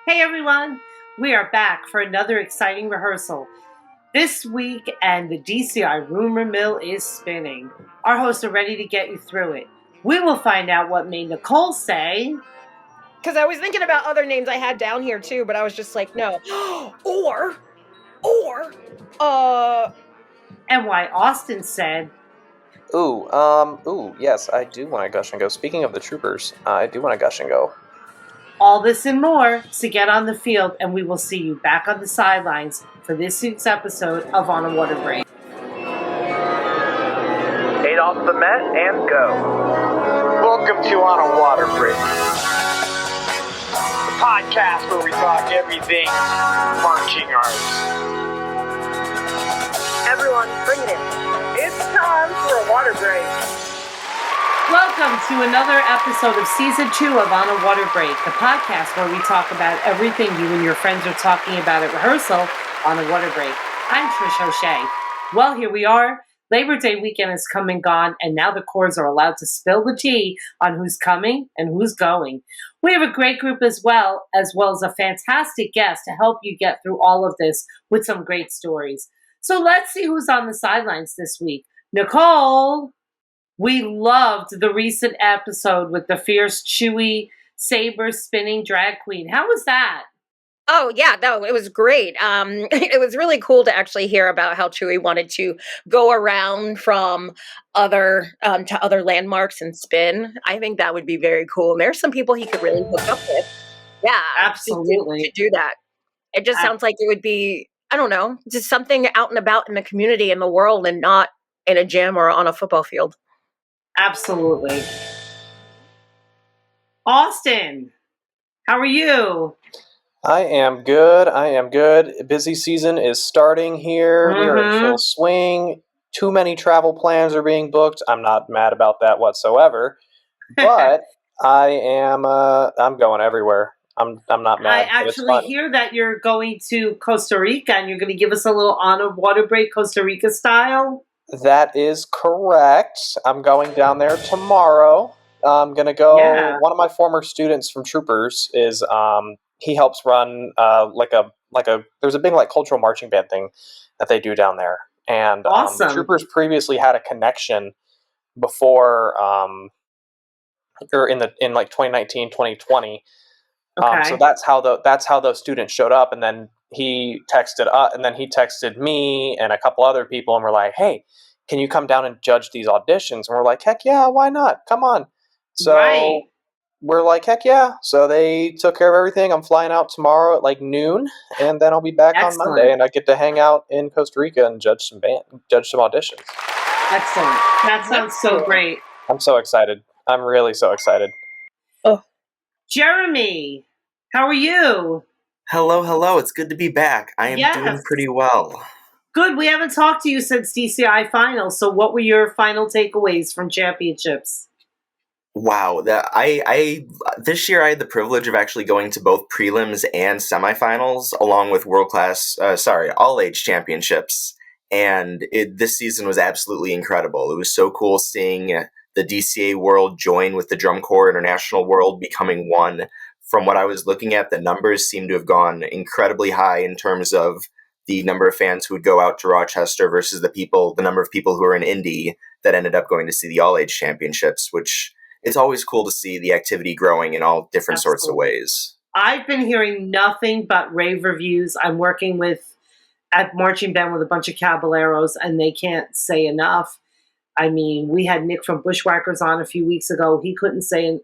Hey everyone, we are back for another exciting rehearsal. This week, and the DCI rumor mill is spinning. Our hosts are ready to get you through it. We will find out what made Nicole say. Because I was thinking about other names I had down here too, but I was just like, no. or, And why Austin said. Yes, I do want to gush and go. Speaking of the troopers, I do want to gush and go. All this and more, so get on the field, and we will see you back on the sidelines for this week's episode of On a Water Break. 8 off the mat and go. Welcome to On a Water Break, the podcast where we talk everything marching arts. Everyone, bring it in. It's time for a water break. Welcome to another episode of Season 2 of On a Water Break, the podcast where we talk about everything you and your friends are talking about at rehearsal on a water break. I'm Trish O'Shea. Well, here we are. Labor Day weekend has come and gone, and now the corps are allowed to spill the tea on who's coming and who's going. We have a great group as well as a fantastic guest to help you get through all of this with some great stories. So let's see who's on the sidelines this week. Nicole, we loved the recent episode with the fierce, chewy, saber-spinning drag queen. How was that? Oh, yeah, no, it was great. It was really cool to actually hear about how Chewy wanted to go around from other to other landmarks and spin. I think that would be very cool. And there's some people he could really hook up with. Yeah, Absolutely. to do that. It just sounds like it would be, I don't know, just something out and about in the community, in the world, and not in a gym or on a football field. Absolutely. Austin, how are you? I am good. Busy season is starting here. We are in full swing. Too many travel plans are being booked. I'm not mad about that whatsoever. But I'm going everywhere. I'm not mad. I actually hear that you're going to Costa Rica and you're going to give us a little On a Water Break Costa Rica style. That is correct. I'm going down there tomorrow. I'm going to go. Yeah. One of my former students from Troopers is he helps run there's a big cultural marching band thing that they do down there. And awesome. The Troopers previously had a connection before or in 2019, 2020. Okay. So that's how those students showed up, and then he texted me and a couple other people, and we're like, "Hey, can you come down and judge these auditions?" And we're like, "Heck yeah, why not? Come on!" So we're like, "Heck yeah!" So they took care of everything. I'm flying out tomorrow at noon, and then I'll be back on Monday, and I get to hang out in Costa Rica and judge some auditions. Excellent. That sounds so great. I'm so excited. I'm really so excited. Oh. Jeremy, how are you? Hello. It's good to be back. I am doing pretty well. Good. We haven't talked to you since DCI finals. So what were your final takeaways from championships? Wow. This year I had the privilege of actually going to both prelims and semifinals along with all-age championships. And this season was absolutely incredible. It was so cool seeing the DCA world join with the drum corps international world becoming one. From what I was looking at, the numbers seem to have gone incredibly high in terms of the number of fans who would go out to Rochester versus the number of people who are in Indy that ended up going to see the all-age championships, which it's always cool to see the activity growing in all different sorts of ways. I've been hearing nothing but rave reviews. I'm working at marching band with a bunch of caballeros, and they can't say enough. I mean, we had Nick from Bushwhackers on a few weeks ago. He couldn't say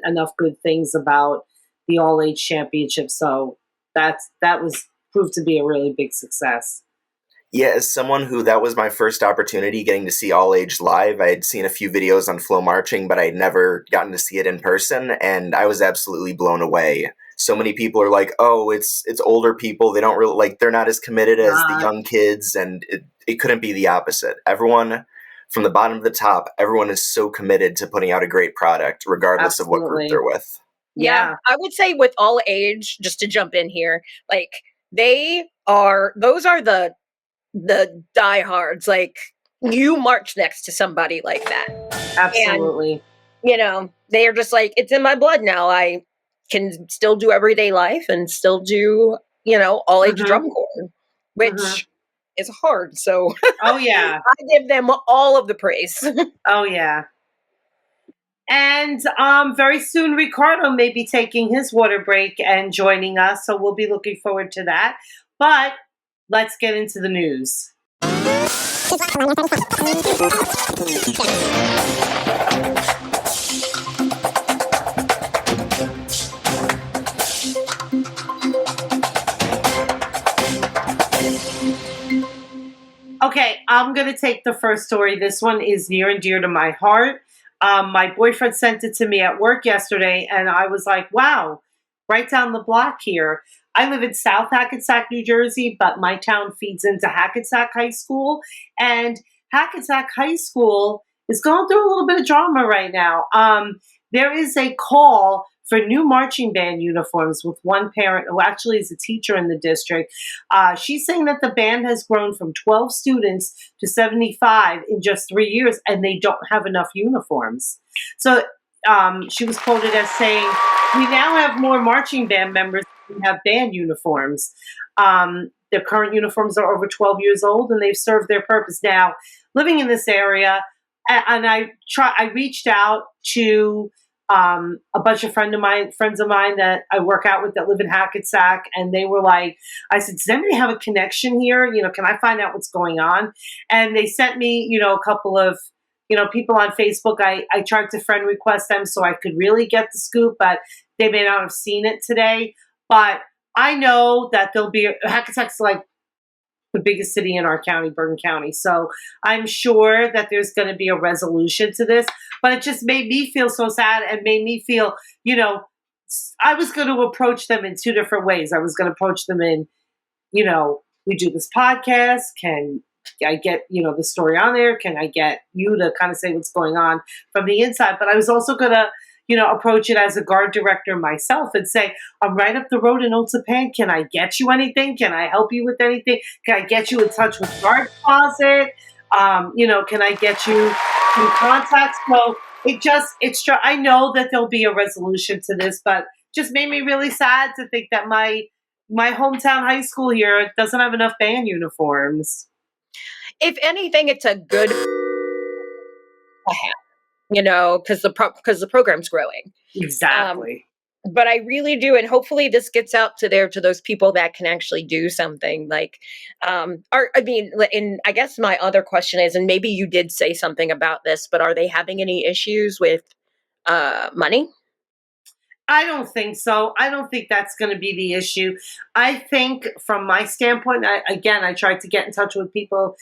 enough good things about the all-age championship. So that was proved to be a really big success. Yeah, as someone who that was my first opportunity getting to see all-age live, I had seen a few videos on Flow Marching, but I had never gotten to see it in person, and I was absolutely blown away. So many people are like, oh, it's older people. They don't really, they're not as committed as the young kids, and it couldn't be the opposite. Everyone, from the bottom to the top, everyone is so committed to putting out a great product, regardless of what group they're with. Yeah, I would say with all age, just to jump in here, those are the diehards. You march next to somebody like that. Absolutely. And, they are just it's in my blood now. I can still do everyday life and still do, all age Mhm. drum corps, which is hard. So Oh yeah. I give them all of the praise. Oh yeah. And very soon, Ricardo may be taking his water break and joining us, so we'll be looking forward to that. But let's get into the news. Okay, I'm going to take the first story. This one is near and dear to my heart. My boyfriend sent it to me at work yesterday, and I was like, wow, right down the block here. I live in South Hackensack, New Jersey, but my town feeds into Hackensack High School. And Hackensack High School is going through a little bit of drama right now. There is a call for new marching band uniforms with one parent who actually is a teacher in the district. She's saying that the band has grown from 12 students to 75 in just 3 years, and they don't have enough uniforms. So she was quoted as saying, "We now have more marching band members than we have band uniforms. Their current uniforms are over 12 years old, and they've served their purpose." Now, living in this area, and I reached out to a bunch of friends of mine that I work out with that live in Hackensack, and they were like, I said, "Does anybody have a connection here? Can I find out what's going on?" And they sent me, a couple of, people on Facebook. I tried to friend request them so I could really get the scoop, but they may not have seen it today. But I know that there'll be Hackensack's like the biggest city in our county, Bergen County. So I'm sure that there's going to be a resolution to this, but it just made me feel so sad and made me feel, I was going to approach them in two different ways. I was going to approach them in, we do this podcast. Can I get, the story on there? Can I get you to kind of say what's going on from the inside? But I was also going to, approach it as a guard director myself and say, "I'm right up the road in Old Japan. Can I get you anything? Can I help you with anything? Can I get you in touch with Guard Closet? Can I get you in contact?" So I know that there'll be a resolution to this, but just made me really sad to think that my hometown high school here doesn't have enough band uniforms. If anything, it's a good because the program's growing. Exactly. But I really do, and hopefully this gets out to those people that can actually do something. Like, and I guess my other question is, and maybe you did say something about this, but are they having any issues with money? I don't think so. I don't think that's going to be the issue. I think from my standpoint, I tried to get in touch with people,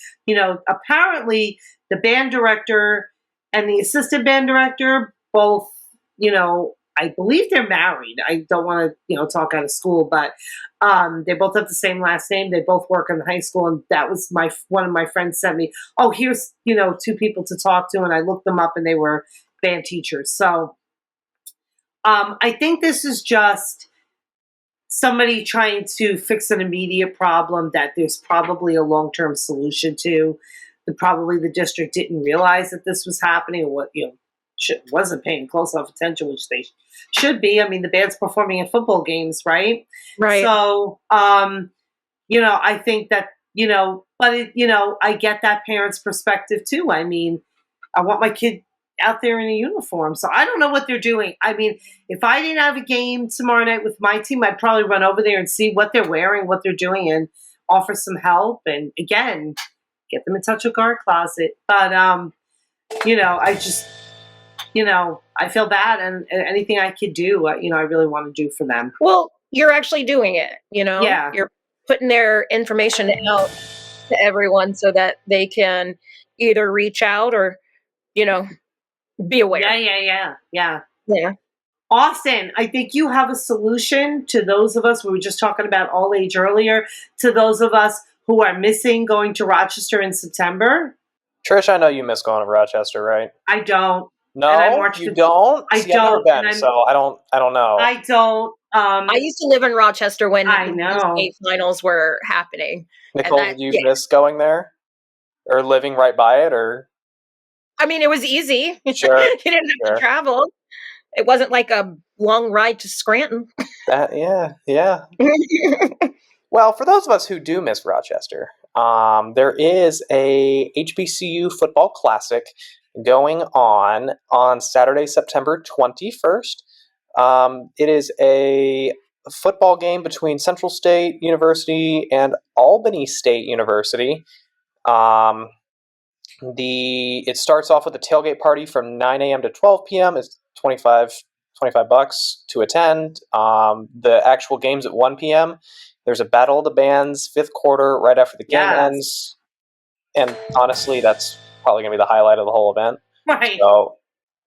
apparently the band director and the assistant band director both, I believe they're married. I don't want to, talk out of school, but they both have the same last name. They both work in the high school, and that was one of my friends sent me, "Oh, here's, two people to talk to," and I looked them up, and they were band teachers. So I think this is just somebody trying to fix an immediate problem that there's probably a long-term solution to. Probably the district didn't realize that this was happening, or wasn't paying close enough attention, which they should be. I mean, the band's performing in football games, right? Right. So, I think that, but I get that parent's perspective too. I mean, I want my kid out there in a uniform. So I don't know what they're doing. I mean, if I didn't have a game tomorrow night with my team, I'd probably run over there and see what they're wearing, what they're doing, and offer some help. And again, get them in touch with Guard Closet. But, I just, I feel bad, and anything I could do, I really want to do for them. Well, you're actually doing it, Yeah. You're putting their information out to everyone so that they can either reach out or, be aware. Yeah. Yeah. Austin, I think you have a solution to those of us, we were just talking about all age earlier, to those of us who are missing going to Rochester in September. Trish, I know you miss going to Rochester, right? I don't. No, you don't? I See, I've don't. never been, so I don't know. I don't. I used to live in Rochester when I know. the state finals were happening. Nicole, did you miss going there? Or living right by it? Or I mean, it was easy. Sure. You didn't have to travel. It wasn't like a long ride to Scranton. Yeah. Well, for those of us who do miss Rochester, there is a HBCU football classic going on Saturday, September 21st. It is a football game between Central State University and Albany State University. It starts off with a tailgate party from 9 a.m. to 12 p.m. It's $25 to attend. The actual game's at 1 p.m. There's a battle of the bands, fifth quarter, right after the game ends. And honestly, that's probably going to be the highlight of the whole event. Right. So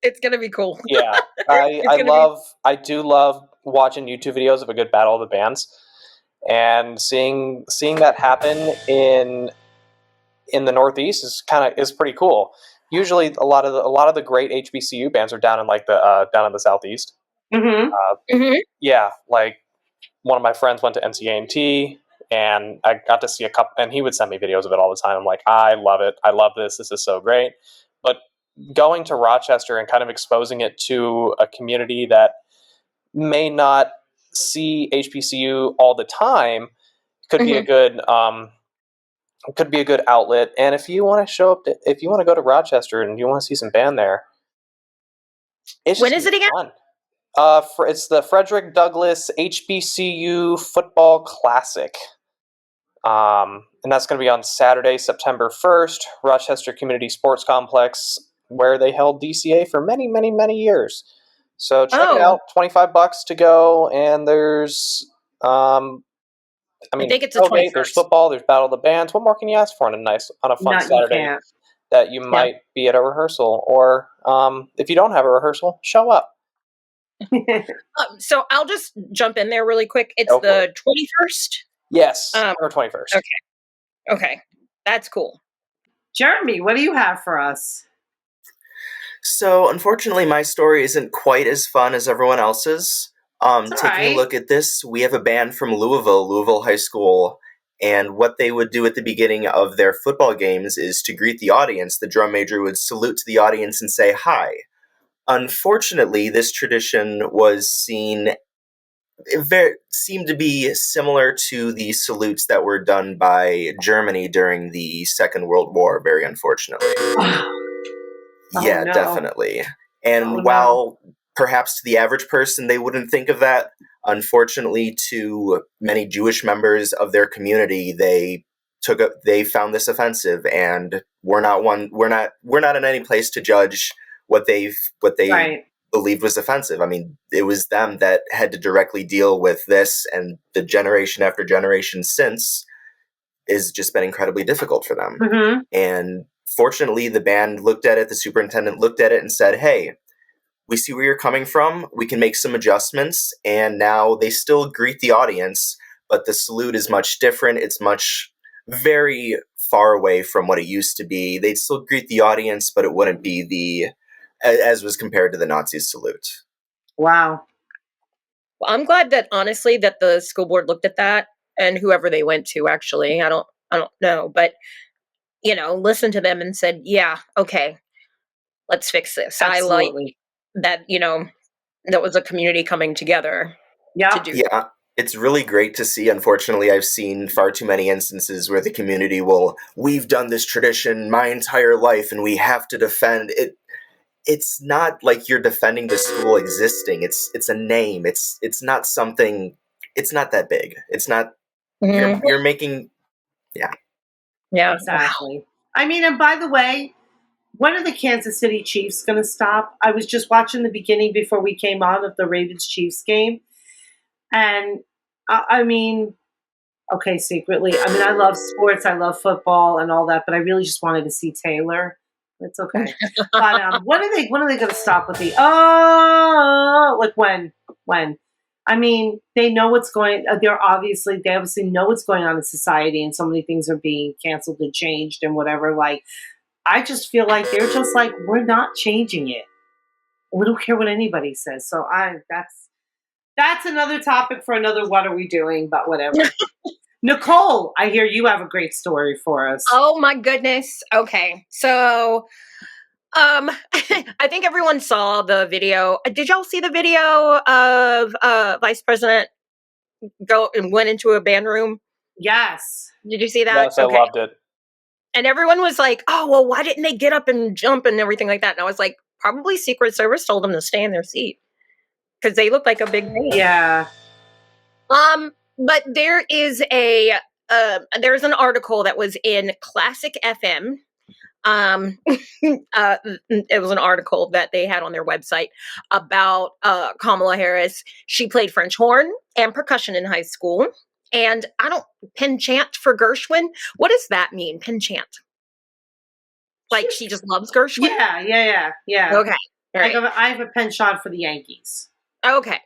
it's going to be cool. Yeah. I do love watching YouTube videos of a good battle of the bands. And seeing that happen in the Northeast is pretty cool. Usually, a lot of the great HBCU bands are down in down in the Southeast. Mm-hmm. Yeah, like one of my friends went to NCA&T, and I got to see a couple, and he would send me videos of it all the time. I'm like, I love it. I love this. This is so great. But going to Rochester and kind of exposing it to a community that may not see HBCU all the time could be a good outlet. And if you want to if you want to go to Rochester and you want to see some band there, when is it again? Fun. It's the Frederick Douglass HBCU Football Classic. And that's going to be on Saturday, September 1st, Rochester Community Sports Complex, where they held DCA for many, many, many years. So check it out. $25 to go, and there's I think it's there's football, there's battle of the bands. What more can you ask for on a fun Saturday that you might be at a rehearsal, or if you don't have a rehearsal, show up. So I'll just jump in there really quick. It's the 21st. Yes, September 21st. Okay, that's cool. Jeremy, what do you have for us? So, unfortunately, my story isn't quite as fun as everyone else's. Taking a look at this, we have a band from Louisville High School, and what they would do at the beginning of their football games is to greet the audience. The drum major would salute to the audience and say hi. Unfortunately, this tradition seemed to be similar to the salutes that were done by Germany during the Second World War, very unfortunately. Yeah, no. Definitely. And while perhaps to the average person they wouldn't think of that, unfortunately to many Jewish members of their community, they found this offensive, and we're not in any place to judge what they believed was offensive. I mean, it was them that had to directly deal with this, and the generation after generation since has just been incredibly difficult for them. Mm-hmm. And fortunately, the band looked at it, the superintendent looked at it and said, hey, we see where you're coming from, we can make some adjustments. And now they still greet the audience, but the salute is much different. It's very far away from what it used to be. They'd still greet the audience, but it wouldn't be as was compared to the Nazi salute. Wow. Well, I'm glad that honestly that the school board looked at that, and whoever they went to, actually, I don't know, but listen to them and said, yeah, okay, let's fix this. Absolutely. I like that, that was a community coming together to do. Yeah. It's really great to see. Unfortunately, I've seen far too many instances where the community we've done this tradition my entire life and we have to defend it. It's not like you're defending the school existing. It's a name. It's not something. It's not that big. It's not. Mm-hmm. You're making. Yeah. Yeah. Exactly. I mean, and by the way, when are the Kansas City Chiefs going to stop? I was just watching the beginning before we came on of the Ravens-Chiefs game, and I mean, okay, secretly, I mean, I love sports, I love football and all that, but I really just wanted to see Taylor. It's okay. But when are they going to stop with the like when? I mean, they know what's going. They obviously know what's going on in society, and so many things are being canceled and changed and whatever. Like, I just feel like they're just like, we're not changing it. We don't care what anybody says. So that's another topic for another What Are We Doing? But whatever. Nicole, I hear you have a great story for us. Oh my goodness. Okay. So I think everyone saw the video. Did y'all see the video of Vice President go and went into a band room? Yes. Did you see that? Yes, I loved it. And everyone was like, "Oh, well, why didn't they get up and jump and everything like that?" And I was like, "Probably Secret Service told them to stay in their seat because they look like a big band." Yeah. But there's an article that was in Classic FM. It was an article that they had on their website about Kamala Harris. She played French horn and percussion in high school. And penchant for Gershwin. What does that mean, penchant? Like she just loves Gershwin? Yeah. Okay. All right. I have a penchant for the Yankees. Okay.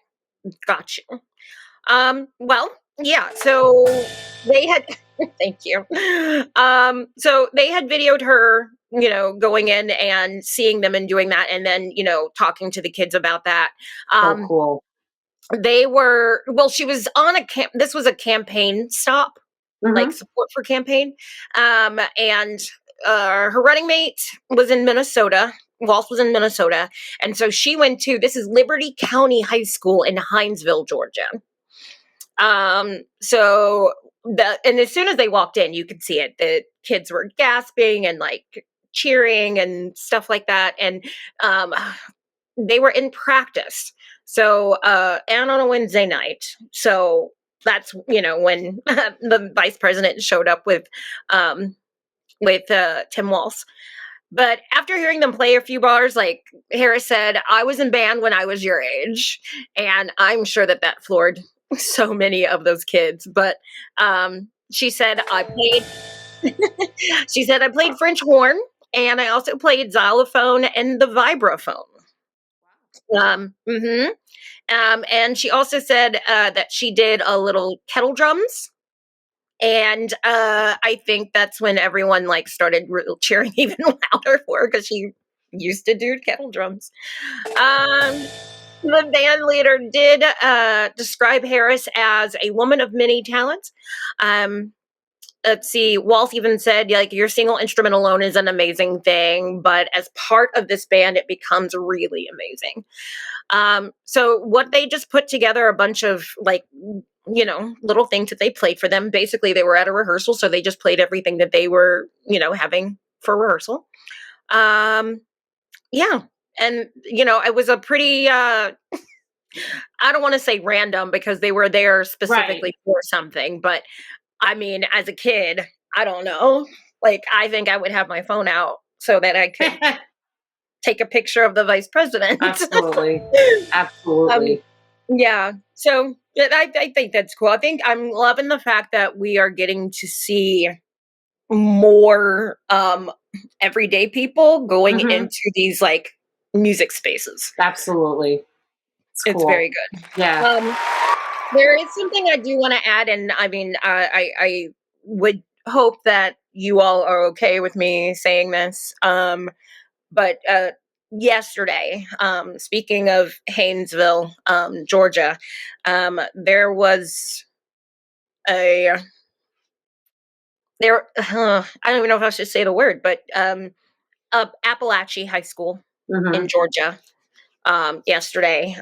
Got you. Well, yeah, so they had thank you. So they had videoed her, going in and seeing them and doing that, and then, talking to the kids about that. So cool. She was on this was a campaign stop, like support for campaign. And her running mate was in Minnesota. Walsh was in Minnesota. And so she went to, this is Liberty County High School in Hinesville, Georgia. And as soon as they walked in, you could see it. The kids were gasping and like cheering and stuff like that. And they were in practice. So, and on a Wednesday night. So that's, when the vice president showed up with Tim Walsh. But after hearing them play a few bars, like Harris said, I was in band when I was your age. And I'm sure that floored so many of those kids. But she said, I played French horn, and I also played xylophone and the vibraphone. And she also said that she did a little kettle drums. And I think that's when everyone started cheering even louder for her, because she used to do kettle drums. The band leader did describe Harris as a woman of many talents. Let's see, Walsh even said, your single instrument alone is an amazing thing, but as part of this band, it becomes really amazing. So what they just put together a bunch of little things that they played for them. Basically, they were at a rehearsal, so they just played everything that they were, having for rehearsal. Yeah. And, it was a pretty, I don't want to say random, because they were there specifically for something. But, I mean, as a kid, I don't know. I think I would have my phone out so that I could take a picture of the vice president. Absolutely. Absolutely. Yeah. So I think that's cool. I think I'm loving the fact that we are getting to see more everyday people going into these music spaces. Absolutely. It's very good. Yeah. There is something I do want to add, and I mean, I would hope that you all are okay with me saying this. But yesterday, speaking of Haynesville, Georgia, there was I don't even know if I should say the word, but Appalachia High School in Georgia yesterday.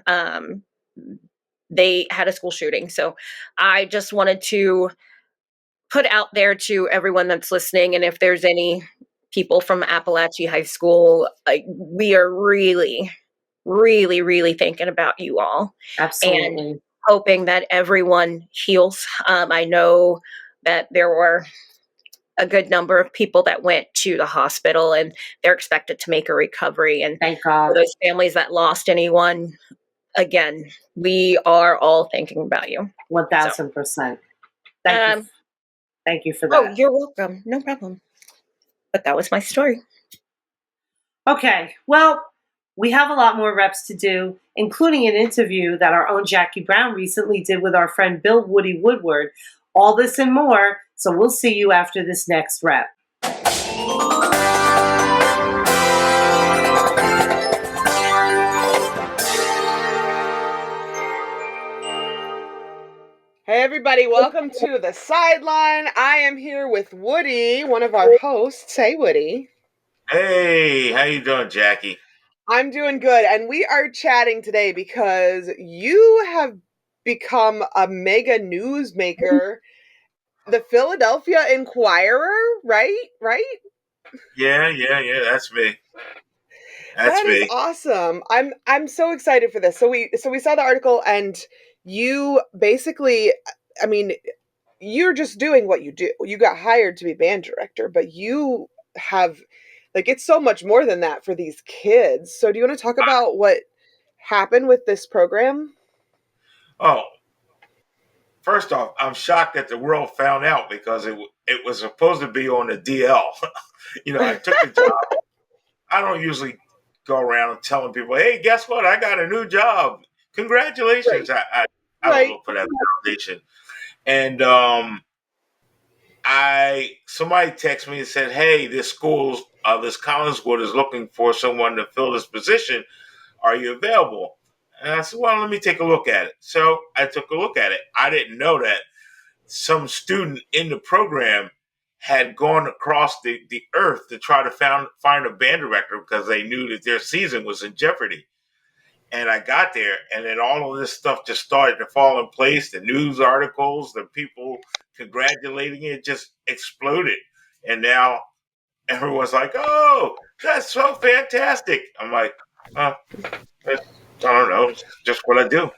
They had a school shooting. So I just wanted to put out there to everyone that's listening, and if there's any people from Appalachia High School, we are really, really, really thinking about you all. Absolutely. And hoping that everyone heals. I know that there were a good number of people that went to the hospital, and they're expected to make a recovery. And thank God. For those families that lost anyone, again, we are all thinking about you. 1000%. Thank you for that. Oh, you're welcome. No problem. But that was my story. Okay. Well, we have a lot more reps to do, including an interview that our own Jackie Brown recently did with our friend Bill Woody Woodward. All this and more. So we'll see you after this next rep. Hey everybody, welcome to The Sideline. I am here with Woody, one of our hosts. Hey Woody. Hey, how you doing, Jackie? I'm doing good, and we are chatting today because you have become a mega newsmaker, the Philadelphia Inquirer, right? Right? Yeah. That's me. That's That is me. awesome. I'm so excited for this. So we saw the article, and you basically, I mean, you're just doing what you do. You got hired to be band director, but you have like it's so much more than that for these kids. So do you want to talk about what happened with this program? Oh, first off, I'm shocked that the world found out because it was supposed to be on the DL. I took the job. I don't usually go around telling people, "Hey, guess what? I got a new job. Right. Congratulations!" I don't Right. look for that validation. And I somebody texted me and said, "Hey, this Collingswood is looking for someone to fill this position. Are you available?" And I said, "Well, let me take a look at it." So I took a look at it. I didn't know that some student in the program had gone across the earth to try to find a band director because they knew that their season was in jeopardy. And I got there, and then all of this stuff just started to fall in place. The news articles, the people congratulating it just exploded. And now everyone's like, "Oh, that's so fantastic." I'm like, "Oh, I don't know. It's just what I do."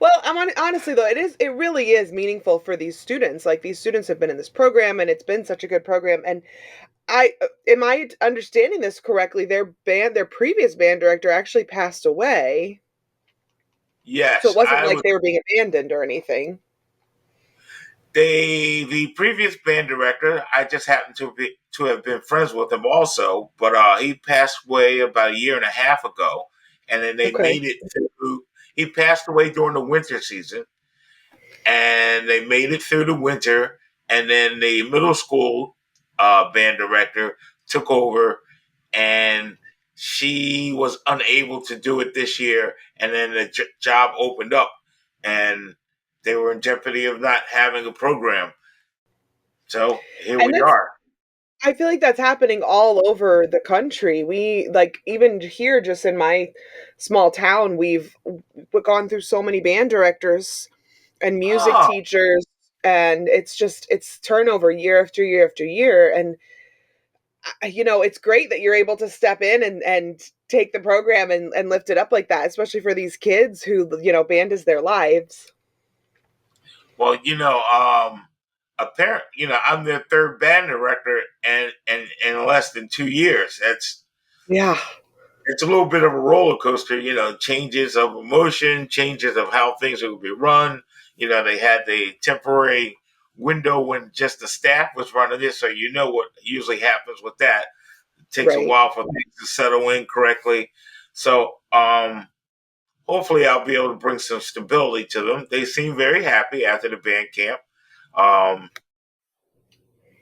Well, honestly though, it really is meaningful for these students. Like these students have been in this program, and it's been such a good program. And I am I understanding this correctly? Their previous band director actually passed away. So it Yes, wasn't I like was. they were being abandoned or anything. The previous band director, I just happened to have been friends with him also, but he passed away about a year and a half ago, and then they Okay. made it through. He passed away during the winter season, and they made it through the winter, and then the middle school band director took over, and she was unable to do it this year, and then the job opened up, and they were in jeopardy of not having a program. So here And we that's are. I feel like that's happening all over the country. We like even here just in my small town, we've gone through so many band directors and music Oh, teachers, and it's turnover year after year after year. And it's great that you're able to step in and take the program and lift it up like that, especially for these kids who band is their lives. well, apparent. I'm their third band director, and in less than 2 years. Yeah. It's a little bit of a roller coaster. Changes of emotion, changes of how things will be run. They had the temporary window when just the staff was running this, so you know what usually happens with that. It takes a Right. while for things to settle in correctly. So, hopefully I'll be able to bring some stability to them. They seem very happy after the band camp. Um,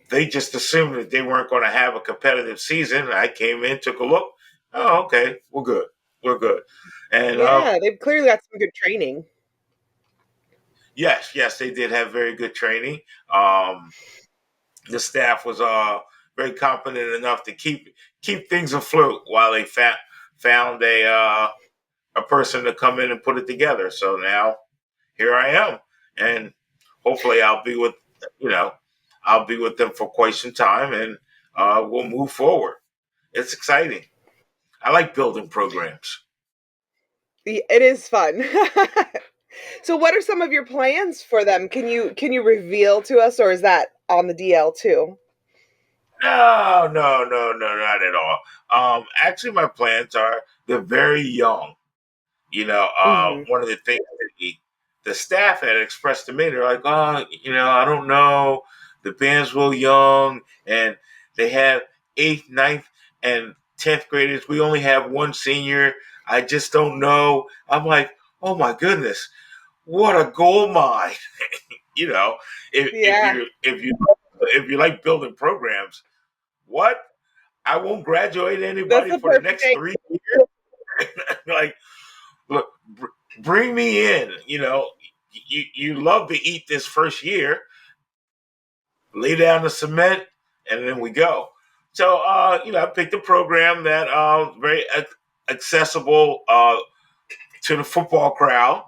they just assumed that they weren't going to have a competitive season. I came in, took a look. Oh, okay, we're good. We're good. And Yeah, they've clearly got some good training. yes, they did have very good training. The staff was very competent enough to keep things afloat while they found a person to come in and put it together. So now here I am, and hopefully you know I'll be with them for quite some time, and we'll move forward. It's exciting. I like building programs. It is fun. So what are some of your plans for them? Can you reveal to us, or is that on the DL too? No, not at all. Actually, my plans are they're very young. Hmm. One of the things that the staff had expressed to me, they're like, "Oh, I don't know. The band's real young, and they have eighth, ninth, and 10th graders. We only have one senior. I just don't know." I'm like, "Oh my goodness, what a gold mine!" you know, if Yeah, you like building programs, what? I won't graduate that's anybody the for the perfect next thing. 3 years. Like, look, bring me in. You love to eat this first year, lay down the cement, and then we go. So, I picked a program that very accessible to the football crowd,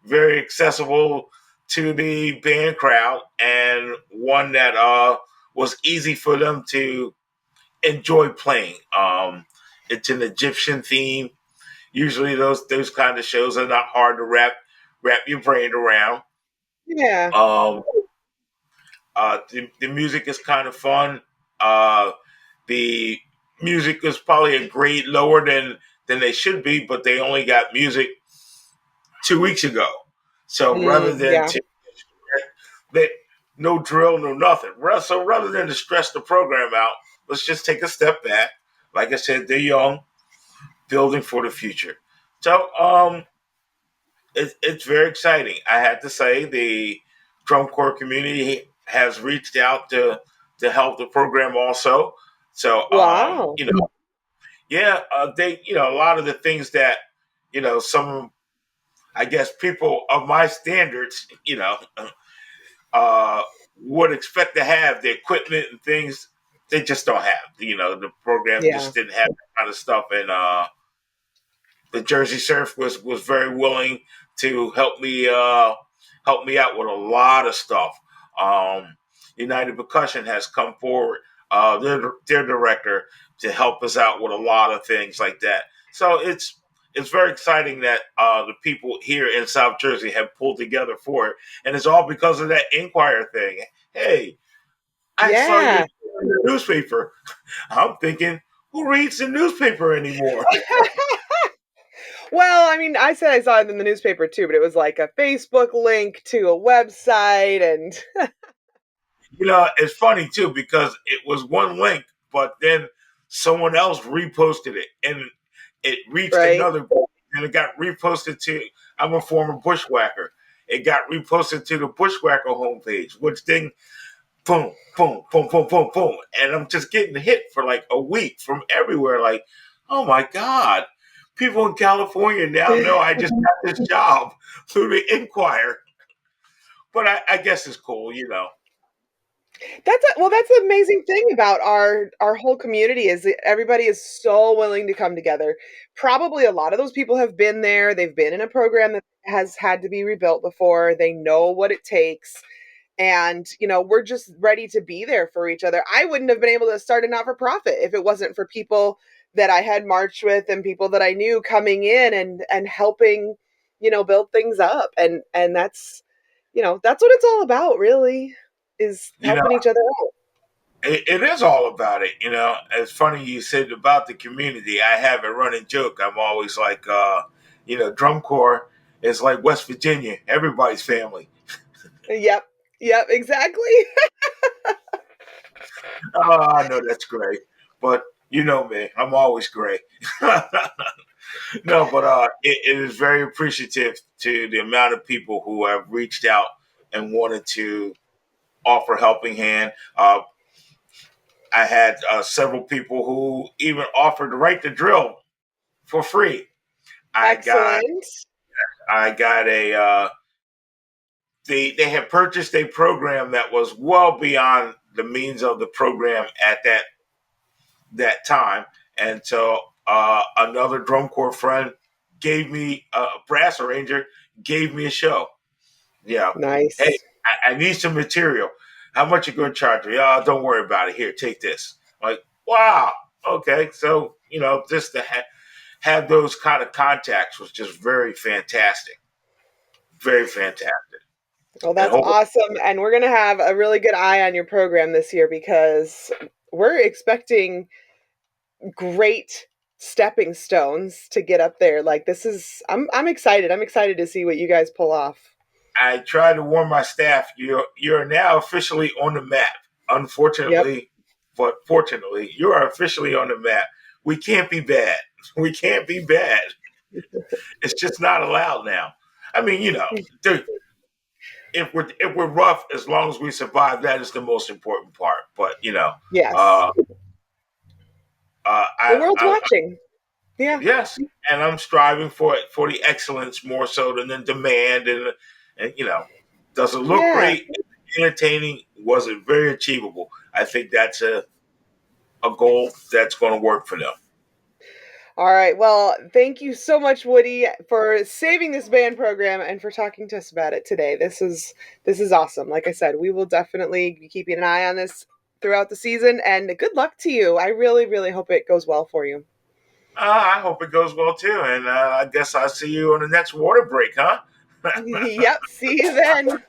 very accessible to the band crowd, and one that was easy for them to enjoy playing. It's an Egyptian theme. Usually, those kind of shows are not hard to wrap your brain around. Yeah. Um, the music is kind of fun. Uh, the music is probably a grade lower than they should be, but they only got music 2 weeks ago. So rather than Yeah. that, no drill, no nothing. So rather than to stress the program out, let's just take a step back. Like I said, they're young, building for the future. So it's very exciting. I had to say the drum corps community has reached out to help the program also. So Wow. yeah, they a lot of the things that some I guess people of my standards uh, would expect to have the equipment and things they just don't have. The program Yeah. just didn't have that kind of stuff, and the Jersey Surf was very willing to help me out with a lot of stuff. United Percussion has come forward, their director, to help us out with a lot of things like that. So it's very exciting that the people here in South Jersey have pulled together for it, and it's all because of that Inquirer thing. Hey, I saw you Yeah. in the newspaper. I'm thinking, who reads the newspaper anymore? Well, I mean, I said I saw it in the newspaper too, but it was like a Facebook link to a website and It's funny too because it was one link, but then someone else reposted it, and it reached right. another, and it got reposted to. I'm a former bushwhacker. It got reposted to the bushwhacker homepage, which then boom, boom, boom, boom, boom, boom, and I'm just getting hit for like a week from everywhere. Like, oh my god, people in California now know I just got this job through the Inquirer. But I guess it's cool. That's the amazing thing about our whole community is that everybody is so willing to come together. Probably a lot of those people have been there. They've been in a program that has had to be rebuilt before. They know what it takes. And, we're just ready to be there for each other. I wouldn't have been able to start a not for profit if it wasn't for people that I had marched with and people that I knew coming in and helping, build things up. And that's what it's all about, really, is You know, helping each other out. it is all about it. It's funny you said about the community. I have a running joke. I'm always like, drum corps is like West Virginia, everybody's family. Yep. Yep, exactly. Oh, I know that's great, but you know me, I'm always great. No, but it is very appreciative to the amount of people who have reached out and wanted to offer helping hand. I had several people who even offered to write the drill for free. I got Excellent. I got a they had purchased a program that was well beyond the means of the program at that time, and so another drum corps friend gave me a brass arranger, gave me a show. Yeah, hey, Nice. I need some material. How much you going to charge me? Oh, don't worry about it. Here, take this. Like, wow. Okay, so just to have those kind of contacts was just very fantastic. Very fantastic. Well, And that's hope awesome. And we're going to have a really good eye on your program this year because we're expecting great stepping stones to get up there. Like I'm excited. I'm excited to see what you guys pull off. I try to warn my staff, you're now officially on the map. Yep. Unfortunately, but fortunately, you are officially on the map. We can't be bad. We can't be bad. It's just not allowed now. I mean, dude, if we're rough, as long as we survive, that is the most important part. But Yes. uh, The world's I watching. Yeah. yes, and I'm striving for the excellence more so than the demand, and does it look Yeah. great? Entertaining? Was it very achievable? I think that's a goal that's going to work for them. All right. Well, thank you so much, Woody, for saving this band program and for talking to us about it today. This is awesome. Like I said, we will definitely be keeping an eye on this throughout the season. And good luck to you. I really, really hope it goes well for you. I hope it goes well too, and I guess I'll see you on the next water break, huh? Yep. See you then.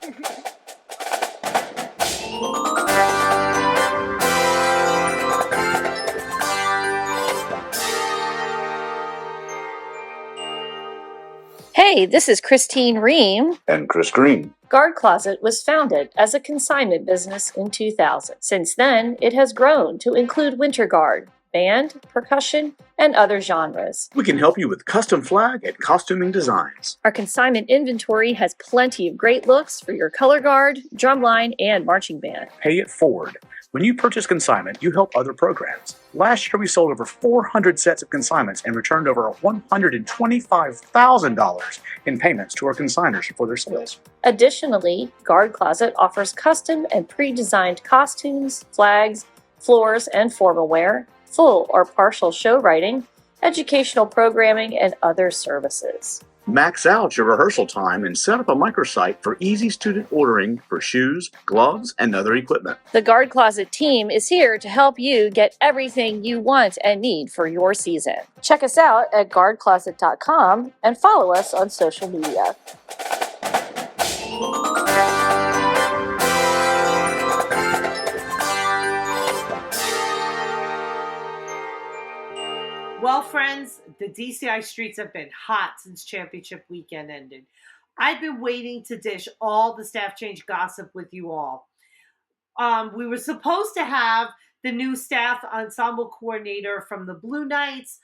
Hey, this is Christine Ream. And Chris Green. Guard Closet was founded as a consignment business in 2000. Since then, it has grown to include winter guard, band, percussion, and other genres. We can help you with custom flag and costuming designs. Our consignment inventory has plenty of great looks for your color guard, drumline, and marching band. Pay it forward. When you purchase consignment, you help other programs. Last year, we sold over 400 sets of consignments and returned over $125,000 in payments to our consigners for their sales. Additionally, Guard Closet offers custom and pre-designed costumes, flags, floors, and formal wear, full or partial show writing, educational programming, and other services. Max out your rehearsal time and set up a microsite for easy student ordering for shoes, gloves, and other equipment. The Guard Closet team is here to help you get everything you want and need for your season. Check us out at guardcloset.com and follow us on social media. Well, friends, the DCI streets have been hot since championship weekend ended. I've been waiting to dish all the staff change gossip with you all. We were supposed to have the new staff ensemble coordinator from the Blue Knights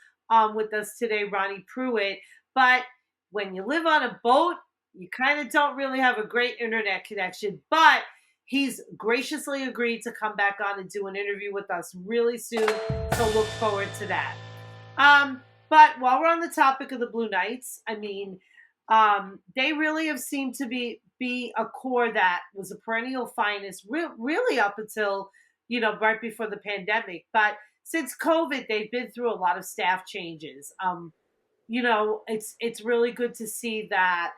with us today, Ronnie Pruitt. But when you live on a boat, you kind of don't really have a great internet connection. But he's graciously agreed to come back on and do an interview with us really soon. So look forward to that. But while we're on the topic of the Blue Knights, I mean, they really have seemed to be a core that was a perennial finest, really up until, right before the pandemic. But since COVID, they've been through a lot of staff changes. It's really good to see that,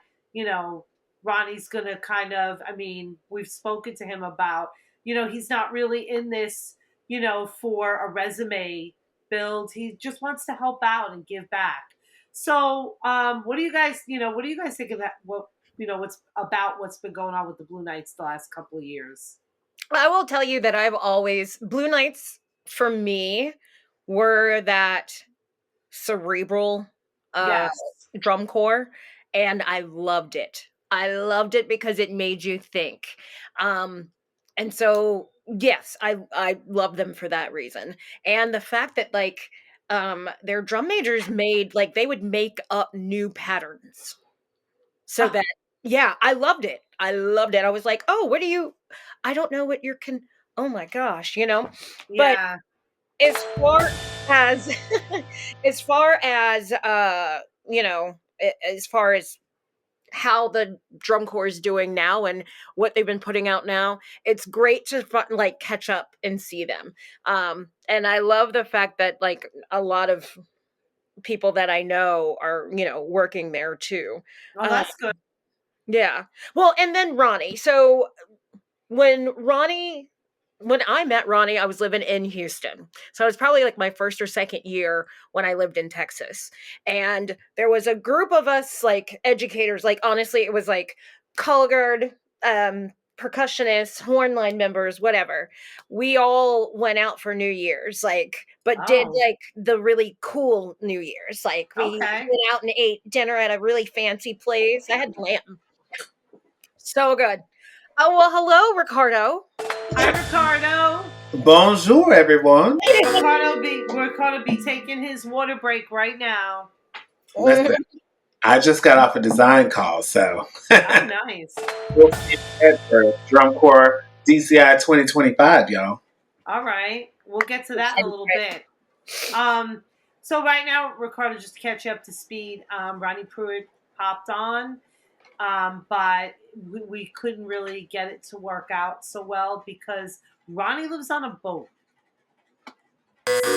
Ronnie's going to kind of, we've spoken to him about, he's not really in this, for a resume build. He just wants to help out and give back. So, what do you guys think of that? What's been going on with the Blue Knights the last couple of years? I will tell you that Blue Knights for me were that cerebral drum corps, and I loved it. I loved it because it made you think. And so, yes, I love them for that reason. And the fact that their drum majors they would make up new patterns. So that, yeah, I loved it. I was like, oh, I don't know what oh my gosh, Yeah. But as far as, as far as, as far as how the drum corps is doing now and what they've been putting out now, it's great to catch up and see them. And I love the fact that a lot of people that I know are, working there too. Oh, that's good. Yeah. Well, and then Ronnie. So when I met Ronnie, I was living in Houston. So it was probably my first or second year when I lived in Texas. And there was a group of us, educators, honestly, it was color guard, percussionists, horn line members, whatever. We all went out for New Year's, did the really cool New Year's. We went out and ate dinner at a really fancy place. I had lamb. So good. Oh, well, hello, Ricardo. Hi, Ricardo. Bonjour, everyone. Ricardo be taking his water break right now. Listen, I just got off a design call, so. Oh, nice. We'll see for Drum Corps DCI 2025, y'all. All right. We'll get to that in a little bit. So right now, Ricardo, just to catch you up to speed, Ronnie Pruitt popped on, but we couldn't really get it to work out so well because Ronnie lives on a boat.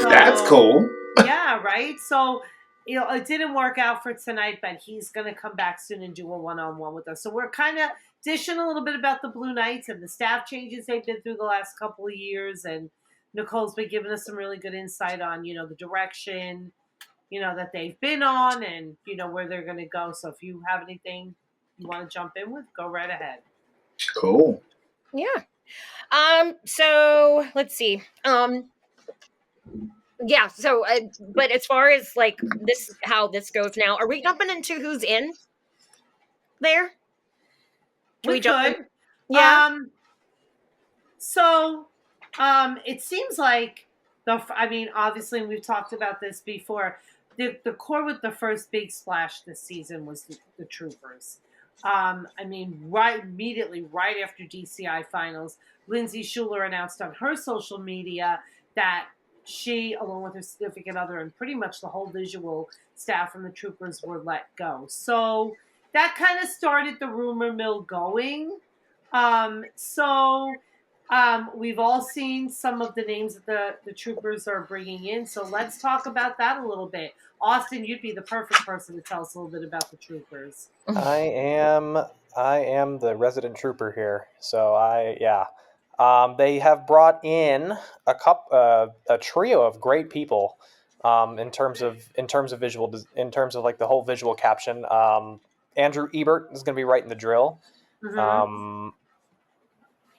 That's cool. Yeah, right? So, it didn't work out for tonight, but he's going to come back soon and do a one-on-one with us. So we're kind of dishing a little bit about the Blue Knights and the staff changes they've been through the last couple of years. And Nicole's been giving us some really good insight on, the direction, that they've been on and, where they're going to go. So if you have anything you want to jump in with, go right ahead. Cool. Yeah. So let's see. Yeah. So, but as far as like how this goes now, are we jumping into who's in there? We jump could. Yeah. So, it seems like obviously we've talked about this before. The core with the first big splash this season was the Troopers. Immediately right after DCI finals, Lindsay Schuler announced on her social media that she, along with her significant other and pretty much the whole visual staff from the Troopers, were let go. So that kind of started the rumor mill going. We've all seen some of the names that the Troopers are bringing in. So let's talk about that a little bit. Austin, you'd be the perfect person to tell us a little bit about the Troopers. I am the resident trooper here. So they have brought in a trio of great people in terms of visual, in terms of like the whole visual caption. Andrew Ebert is going to be writing the drill. Mm-hmm.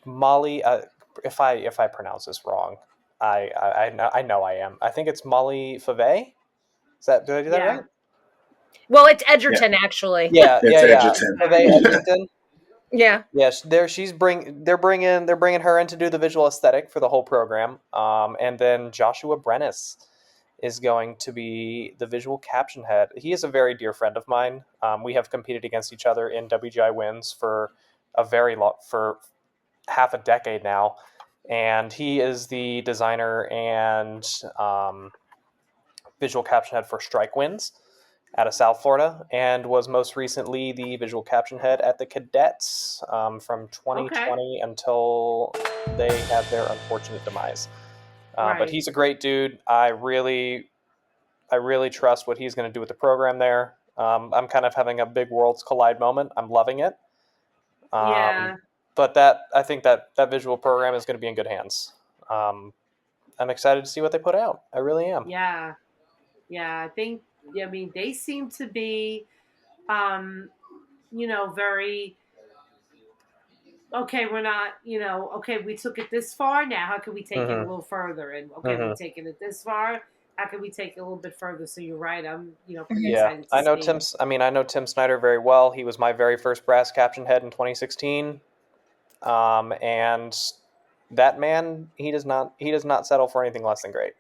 Molly, if I pronounce this wrong, I know I am. I think it's Molly Fave. Did I do that right? Well, it's Edgerton actually. Yeah, Edgerton. Fave Edgerton. Yeah. Yes, they're bringing her in to do the visual aesthetic for the whole program. And then Joshua Brennis is going to be the visual caption head. He is a very dear friend of mine. We have competed against each other in WGI wins for for half a decade now, and he is the designer and visual caption head for Strike Winds out of South Florida, and was most recently the visual caption head at the Cadets from 2020 until they had their unfortunate demise. But he's a great dude. I really trust what he's going to do with the program there. I'm kind of having a big worlds collide moment. I'm loving it. But I think that visual program is going to be in good hands. I'm excited to see what they put out. I really am. Yeah. I think. They seem to be, very. Okay, we're not. Okay, we took it this far. Now, how can we take it a little further? And we're taking it this far. How can we take it a little bit further? So you're right. I'm, pretty excited. I know Tim Snyder very well. He was my very first brass caption head in 2016. And that man, he does not settle for anything less than great.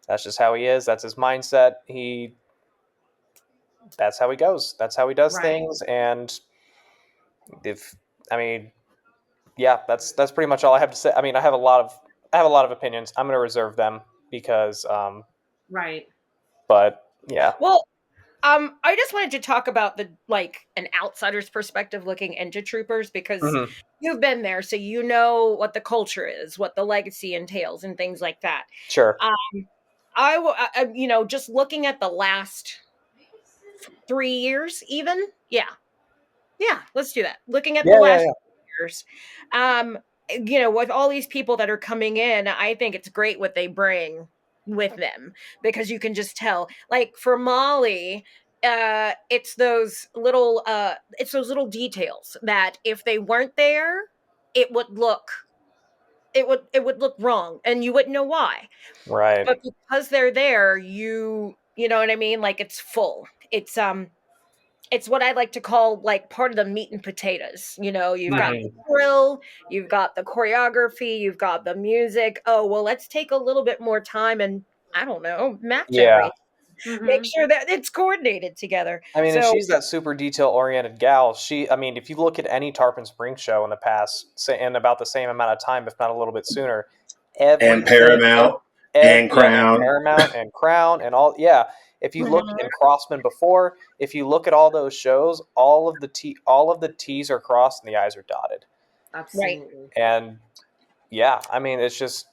That's just how he is. That's his mindset. That's how he goes. That's how he does things. And that's pretty much all I have to say. I have a lot of opinions. I'm going to reserve them because, but yeah. Well, I just wanted to talk about an outsider's perspective looking into Troopers because you've been there, so you know what the culture is, what the legacy entails, and things like that. Sure. Just looking at the last 3 years, even, let's do that. Looking at the last 3 years, with all these people that are coming in, I think it's great what they bring with them because you can just tell. Like for Molly, it's those little details that if they weren't there, it would look wrong and you wouldn't know why. Right. But because they're there, you know what I mean? Like it's full. It's what I like to call like part of the meat and potatoes. You've got the drill, you've got the choreography, you've got the music. Oh, well, let's take a little bit more time and I don't know, match everything. Make sure that it's coordinated together. And she's that super detail-oriented gal. If you look at any Tarpon Spring show in the past, say in about the same amount of time, if not a little bit sooner, and Paramount and Crown and all, If you look in Crossman before, if you look at all those shows, all of the T's are crossed and the I's are dotted. Absolutely. And yeah, I mean, it's just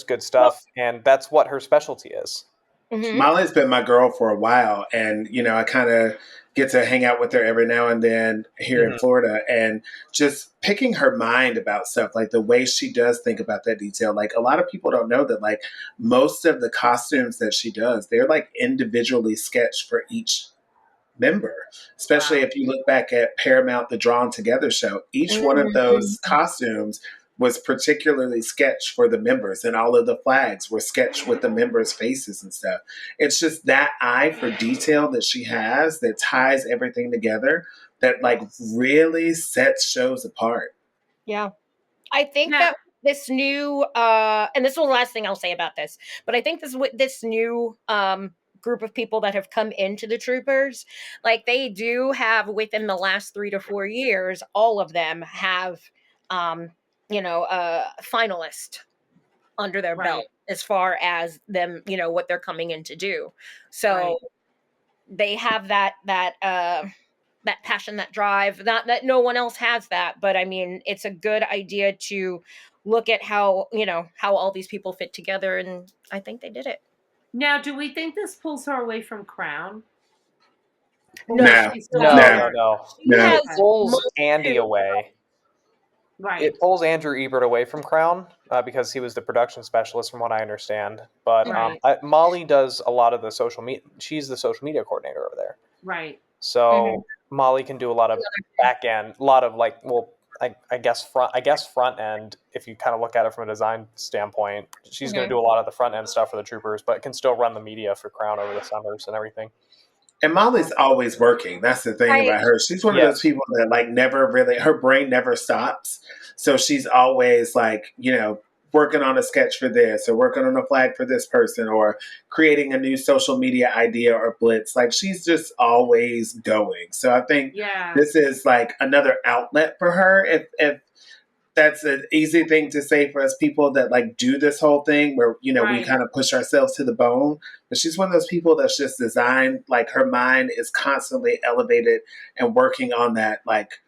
good stuff, and that's what her specialty is. Mhm. Molly's been my girl for a while, and I kind of get to hang out with her every now and then here in Florida, and just picking her mind about stuff, like the way she does think about that detail. Like, a lot of people don't know that, like, most of the costumes that she does, they're like individually sketched for each member. Especially if you look back at Paramount, the Drawn Together show, each one of those costumes was particularly sketched for the members, and all of the flags were sketched with the members' faces and stuff. It's just that eye for detail that she has that ties everything together that, like, really sets shows apart. Yeah. I think that this new, and this is the last thing I'll say about this, but I think this new group of people that have come into the Troopers, like, they do have, within the last 3 to 4 years, all of them have, a finalist under their belt as far as them, what they're coming in to do. So they have that passion, that drive, that no one else has that. But I mean, it's a good idea to look at how all these people fit together, and I think they did it. Now, do we think this pulls her away from Crown? No. No. She has It pulls multiple- Andy away. Right. It pulls Andrew Ebert away from Crown because he was the production specialist, from what I understand. But Molly does a lot of the social media. She's the social media coordinator over there. Right. So Molly can do a lot of back end, a lot of, like, well, I guess front end. If you kind of look at it from a design standpoint, she's going to do a lot of the front end stuff for the Troopers, but can still run the media for Crown over the summers and everything. And Molly's always working. That's the thing about her. She's one of those people that, like, never really, her brain never stops. So she's always, like, working on a sketch for this, or working on a flag for this person, or creating a new social media idea or blitz. Like, she's just always going. So I think this is, like, another outlet for her. If that's an easy thing to say for us people that, like, do this whole thing where, we kind of push ourselves to the bone. But she's one of those people that's just designed, like, her mind is constantly elevated and working on that, like,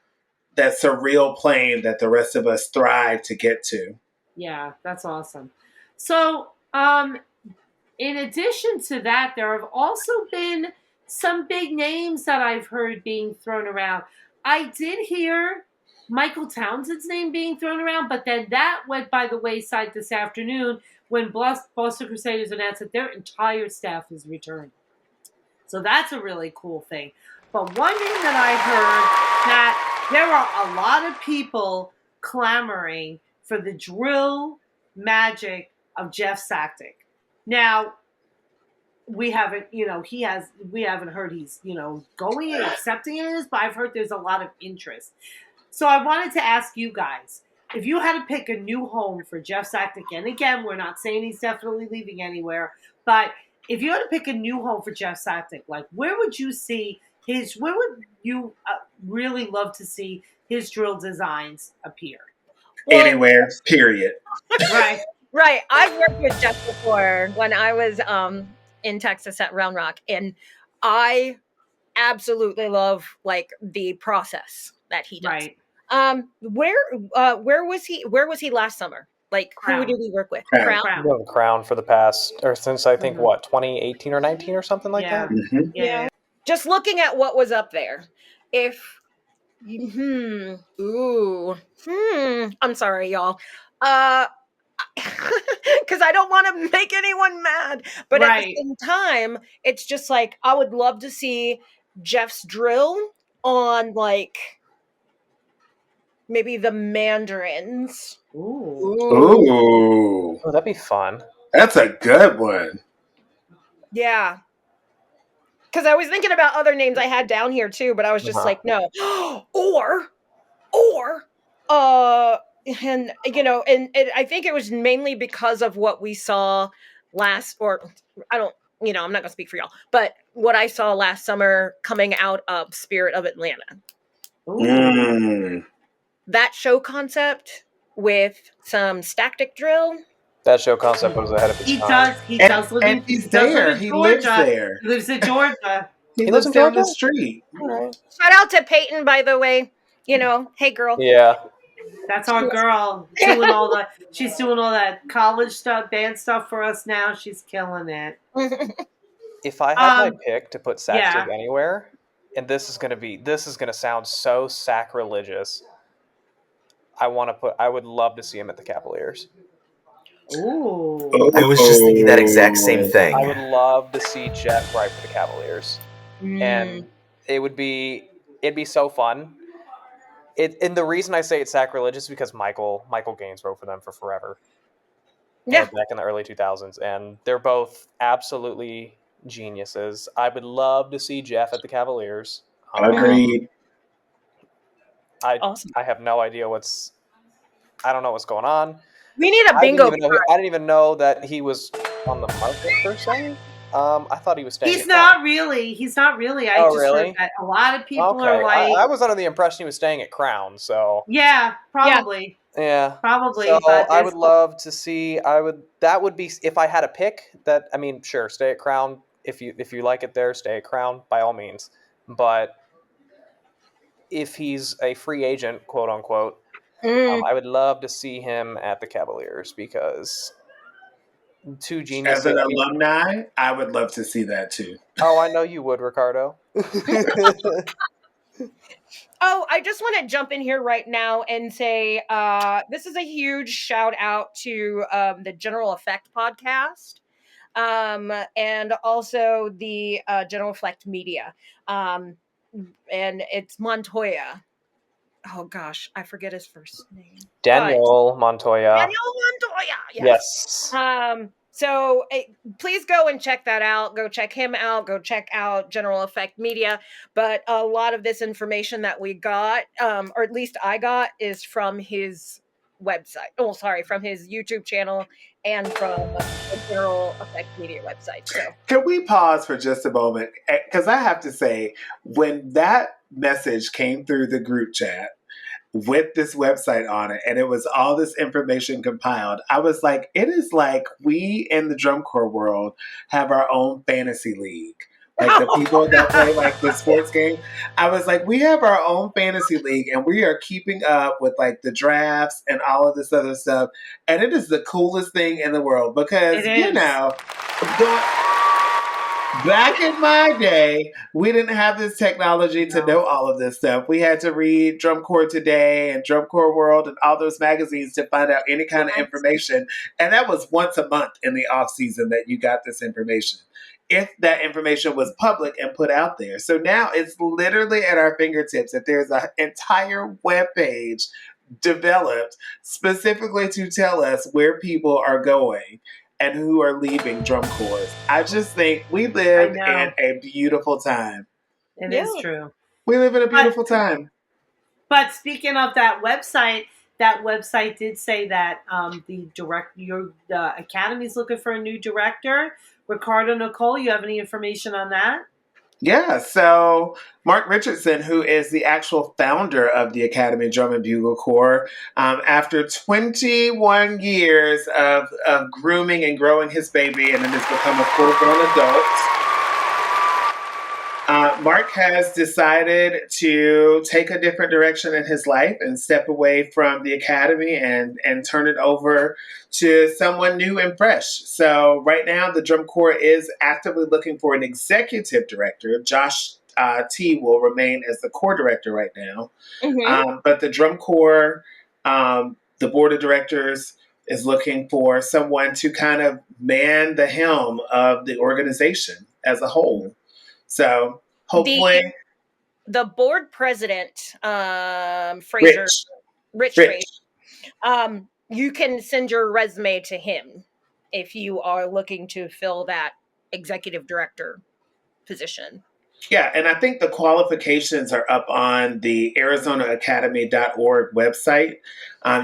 that surreal plane that the rest of us thrive to get to. Yeah, that's awesome. So, in addition to that, there have also been some big names that I've heard being thrown around. I did hear Michael Townsend's name being thrown around, but then that went by the wayside this afternoon when Boston Crusaders announced that their entire staff is returned. So that's a really cool thing. But one thing that I heard, that there are a lot of people clamoring for the drill magic of Jeff Sacktick. Now, we haven't heard he's, going and accepting it, but I've heard there's a lot of interest. So I wanted to ask you guys, if you had to pick a new home for Jeff Sacktick, and again, we're not saying he's definitely leaving anywhere, but if you had to pick a new home for Jeff Sacktick, like, where would you really love to see his drill designs appear? Well, anywhere, period. Right. Right. I've worked with Jeff before when I was in Texas at Round Rock, and I absolutely love, like, the process that he does. Right. Where was he last summer? Like, Crown. who did he work with? Crown. Crown for the past, or since I think 2018 or 19 or something like that. Mm-hmm. Yeah. Just looking at what was up there, I'm sorry, y'all. Because I don't want to make anyone mad, but at the same time, it's just like, I would love to see Jeff's drill on, like, maybe the Mandarins. Ooh. Oh, that'd be fun. That's a good one. Yeah. Because I was thinking about other names I had down here too, but I was just like, no. Or, and I think it was mainly because of what we saw last, or I'm not going to speak for y'all, but what I saw last summer coming out of Spirit of Atlanta. That show concept with some static drill. That show concept was ahead of its time. He lives there. He lives in Georgia. He lives down the street. Shout out to Peyton, by the way. Hey, girl. Yeah. That's our girl. She's doing all that college stuff, band stuff for us now. She's killing it. If I had my pick to put Sack yeah. Jig anywhere, and this is gonna sound so sacrilegious. I would love to see him at the Cavaliers. Ooh. I was just thinking that exact same thing. I would love to see Jeff write for the Cavaliers. And it'd be so fun. And the reason I say it's sacrilegious is because Michael Gaines wrote for them for forever. Yeah. Back in the early 2000s, and they're both absolutely geniuses. I would love to see Jeff at the Cavaliers. Agreed. Awesome. I have no idea I don't know what's going on. We need a bingo. I didn't even know that he was on the market per se. I thought he was staying. He's not really. I just really? heard that a lot of people are like. I was under the impression he was staying at Crown. So yeah, probably. Yeah, probably. So but I would love to see. That would be if I had a pick. Sure, stay at Crown. If you like it there, stay at Crown by all means. But if he's a free agent, quote unquote, I would love to see him at the Cavaliers because two geniuses. As an alumni, I would love to see that too. Oh, I know you would, Ricardo. Oh, I just want to jump in here right now and say this is a huge shout out to the General Effect podcast and also the General Effect Media. And it's Montoya. Oh, gosh, I forget his first name. Daniel Montoya. Yes. So please go and check that out. Go check him out. Go check out General Effect Media. But a lot of this information that we got, or at least I got, is from his website. Oh, sorry, from his YouTube channel and from the General Effect Media website. So can we pause for just a moment? Because I have to say, when that message came through the group chat with this website on it, and it was all this information compiled, I was like, it is like we in the drum corps world have our own fantasy league. Like the people that play like the sports game. I was like, we have our own fantasy league and we are keeping up with like the drafts and all of this other stuff. And it is the coolest thing in the world because, you know, back in my day, we didn't have this technology to know all of this stuff. We had to read Drum Corps Today and Drum Corps World and all those magazines to find out any kind of information. And that was once a month in the off season that you got this information, if that information was public and put out there. So now it's literally at our fingertips that there's an entire webpage developed specifically to tell us where people are going and who are leaving drum corps. I just think we live in a beautiful time. It is true. We live in a beautiful time. But speaking of that website did say that the Academy's looking for a new director. Ricardo, Nicole, you have any information on that? Yeah, so Mark Richardson, who is the actual founder of the Academy Drum and Bugle Corps, after 21 years of grooming and growing his baby, and then has become a full-grown adult, Mark has decided to take a different direction in his life and step away from the Academy and turn it over to someone new and fresh. So right now, the Drum Corps is actively looking for an executive director. Josh T will remain as the corps director right now. Mm-hmm. But the Drum Corps, the board of directors, is looking for someone to kind of man the helm of the organization as a whole. So hopefully, the board president, Fraser, Rich. You can send your resume to him if you are looking to fill that executive director position. Yeah, and I think the qualifications are up on the ArizonaAcademy.org website.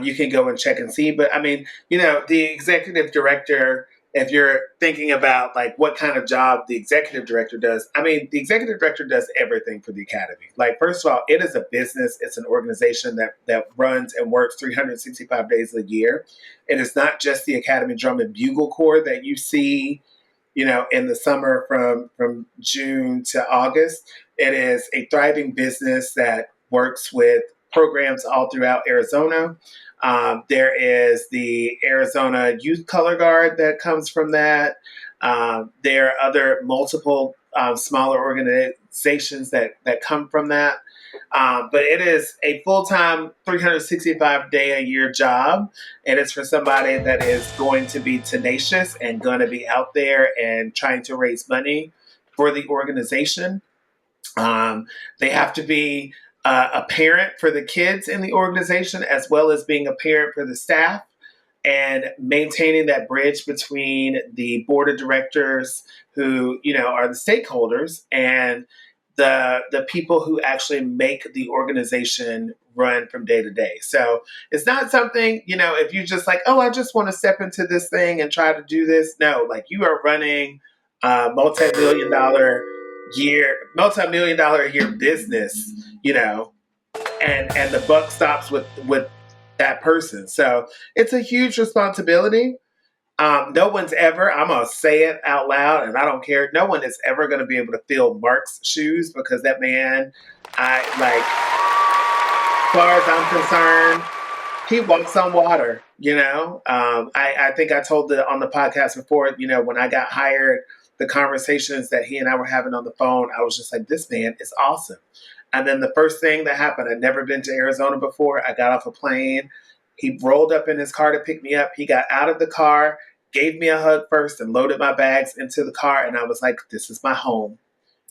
You can go and check and see. But I mean, you know, the executive director, if you're thinking about like what kind of job the executive director does, I mean, the executive director does everything for the Academy. Like, first of all, it is a business. It's an organization that runs and works 365 days a year. It is not just the Academy Drum and Bugle Corps that you see, you know, in the summer from June to August. It is a thriving business that works with programs all throughout Arizona. There is the Arizona Youth Color Guard that comes from that. There are other multiple smaller organizations that come from that. But it is a full-time 365-day-a-year job, and it's for somebody that is going to be tenacious and going to be out there and trying to raise money for the organization. They have to be a parent for the kids in the organization, as well as being a parent for the staff, and maintaining that bridge between the board of directors, who are the stakeholders, and the people who actually make the organization run from day to day. So it's not something, if you just like, oh, I just want to step into this thing and try to do this. No, like, you are running a multi-million dollar a year business, and the buck stops with that person. So it's a huge responsibility. No one's ever, I'm going to say it out loud, and I don't care, no one is ever going to be able to fill Mark's shoes, because that man, as far as I'm concerned, he walks on water, I think I told on the podcast before, when I got hired, the conversations that he and I were having on the phone, I was just like, this man is awesome. And then the first thing that happened, I'd never been to Arizona before. I got off a plane. He rolled up in his car to pick me up. He got out of the car, gave me a hug first, and loaded my bags into the car. And I was like, this is my home.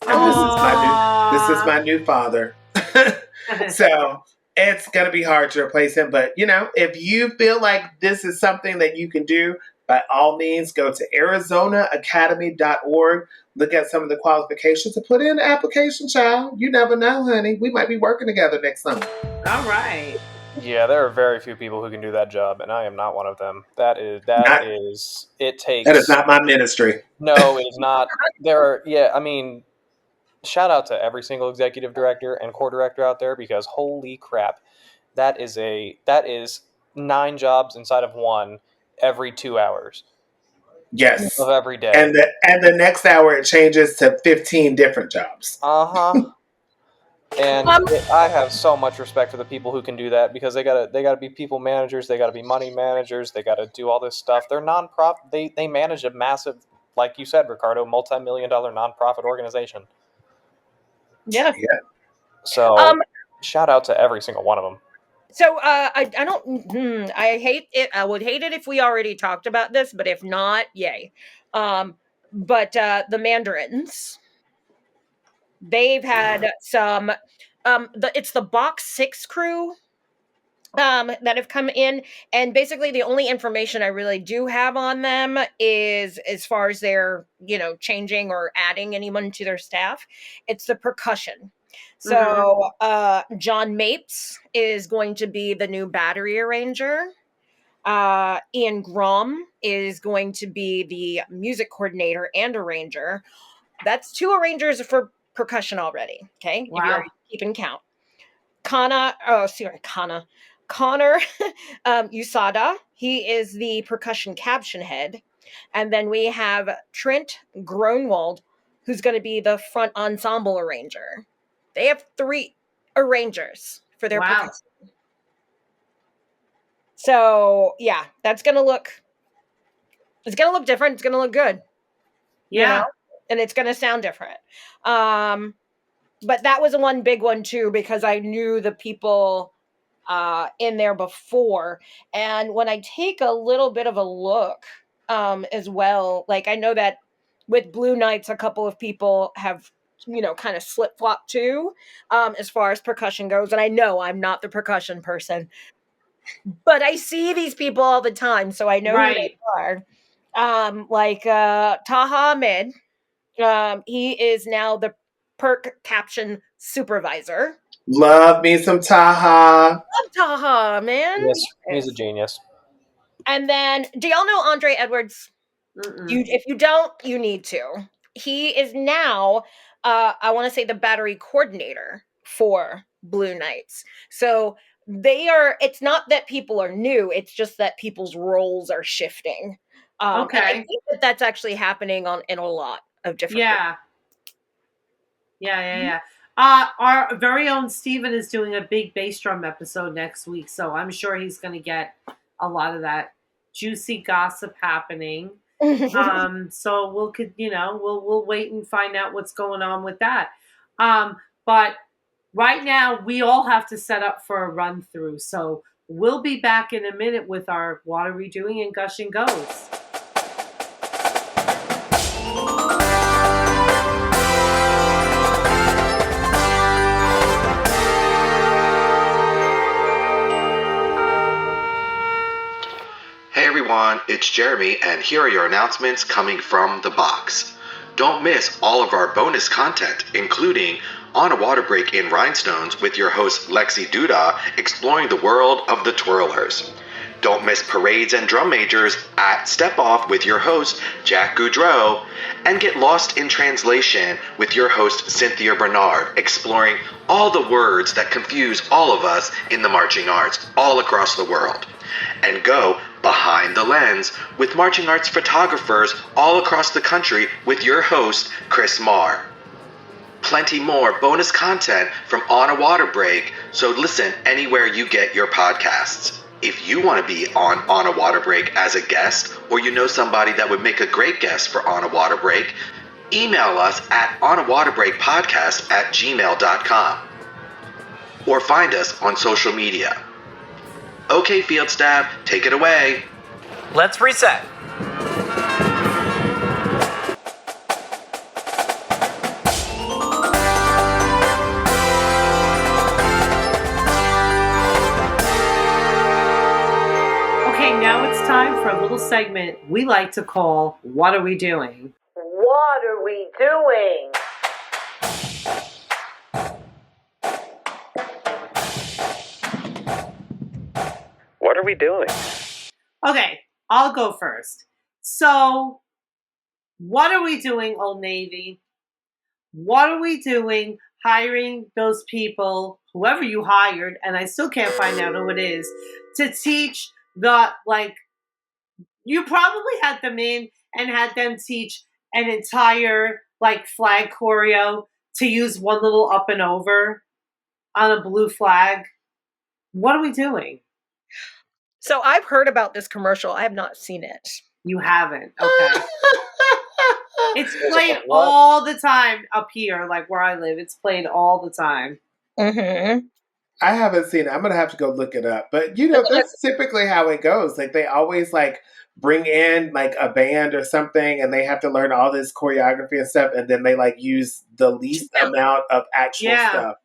And this is my new father. So it's going to be hard to replace him. But, if you feel like this is something that you can do, by all means, go to ArizonaAcademy.org. Look at some of the qualifications and put in an application, child. You never know, honey. We might be working together next summer. All right. Yeah, there are very few people who can do that job, and I am not one of them. That is, it takes... That is not my ministry. No, it is not. Shout out to every single executive director and core director out there, because holy crap, that is 9 jobs inside of one every 2 hours. Yes. Of every day. And the next hour it changes to 15 different jobs. Uh-huh. And I have so much respect for the people who can do that, because they gotta be people managers, they gotta be money managers, they gotta do all this stuff. They're nonprofit. They manage a massive, like you said, Ricardo, multi-million-dollar nonprofit organization. Yeah. So shout out to every single one of them. So I don't. I hate it. I would hate it if we already talked about this, but if not, yay. But the Mandarins, they've had some. It's the Box 6 crew that have come in, and basically the only information I really do have on them is as far as they're changing or adding anyone to their staff. It's the percussion. So John Mapes is going to be the new battery arranger. Ian Grom is going to be the music coordinator and arranger. That's 2 arrangers for percussion already. Okay, wow. If you're keeping count. Connor Usada, he is the percussion caption head. And then we have Trent Gronwald, who's going to be the front ensemble arranger. They have 3 arrangers for their percussion. So yeah, it's going to look different. It's going to look good. Yeah. And it's going to sound different. But that was one big one too, because I knew the people in there before. And when I take a little bit of a look as well, like I know that with Blue Knights, a couple of people have kind of flip-flop too, as far as percussion goes. And I know I'm not the percussion person, but I see these people all the time, so I know who they are. Taha Ahmed, he is now the perk caption supervisor. Love me some Taha. Love Taha, man. Yes, he's a genius. And then, do y'all know Andre Edwards? If you don't, you need to. He is now, I want to say, the battery coordinator for Blue Knights. So it's not that people are new, it's just that people's roles are shifting. Okay. And I think that's actually happening in a lot of different Yeah. Our very own Steven is doing a big bass drum episode next week, so I'm sure he's going to get a lot of that juicy gossip happening. So we'll wait and find out what's going on with that. But right now we all have to set up for a run through. So we'll be back in a minute with our What Are We Doing and Gush and Goes. Hey everyone, it's Jeremy, and here are your announcements coming from the box. Don't miss all of our bonus content, including On a Water Break in Rhinestones with your host Lexi Duda, exploring the world of the twirlers. Don't miss Parades and Drum Majors at Step Off with your host Jack Goudreau, and get lost in translation with your host Cynthia Bernard, exploring all the words that confuse all of us in the marching arts all across the world. And go behind the lens with marching arts photographers all across the country with your host, Chris Marr. Plenty more bonus content from On a Water Break, so listen anywhere you get your podcasts. If you want to be on a Water Break as a guest, or you know somebody that would make a great guest for On a Water Break, email us at onawaterbreakpodcast@gmail.com or find us on social media. Okay, field staff, take it away. Let's reset. Okay, now it's time for a little segment we like to call What Are We Doing? What are we doing? What are we doing? Okay, I'll go first. So, what are we doing, Old Navy? What are we doing hiring those people, whoever you hired, and I still can't find out who it is, to teach you probably had them in and had them teach an entire, flag choreo to use one little up and over on a blue flag. What are we doing? So I've heard about this commercial. I have not seen it. You haven't. Okay. It's played all the time up here, where I live. It's played all the time. Mm-hmm. I haven't seen it. I'm gonna have to go look it up. But that's typically how it goes. They always bring in a band or something, and they have to learn all this choreography and stuff, and then they use the least amount of actual stuff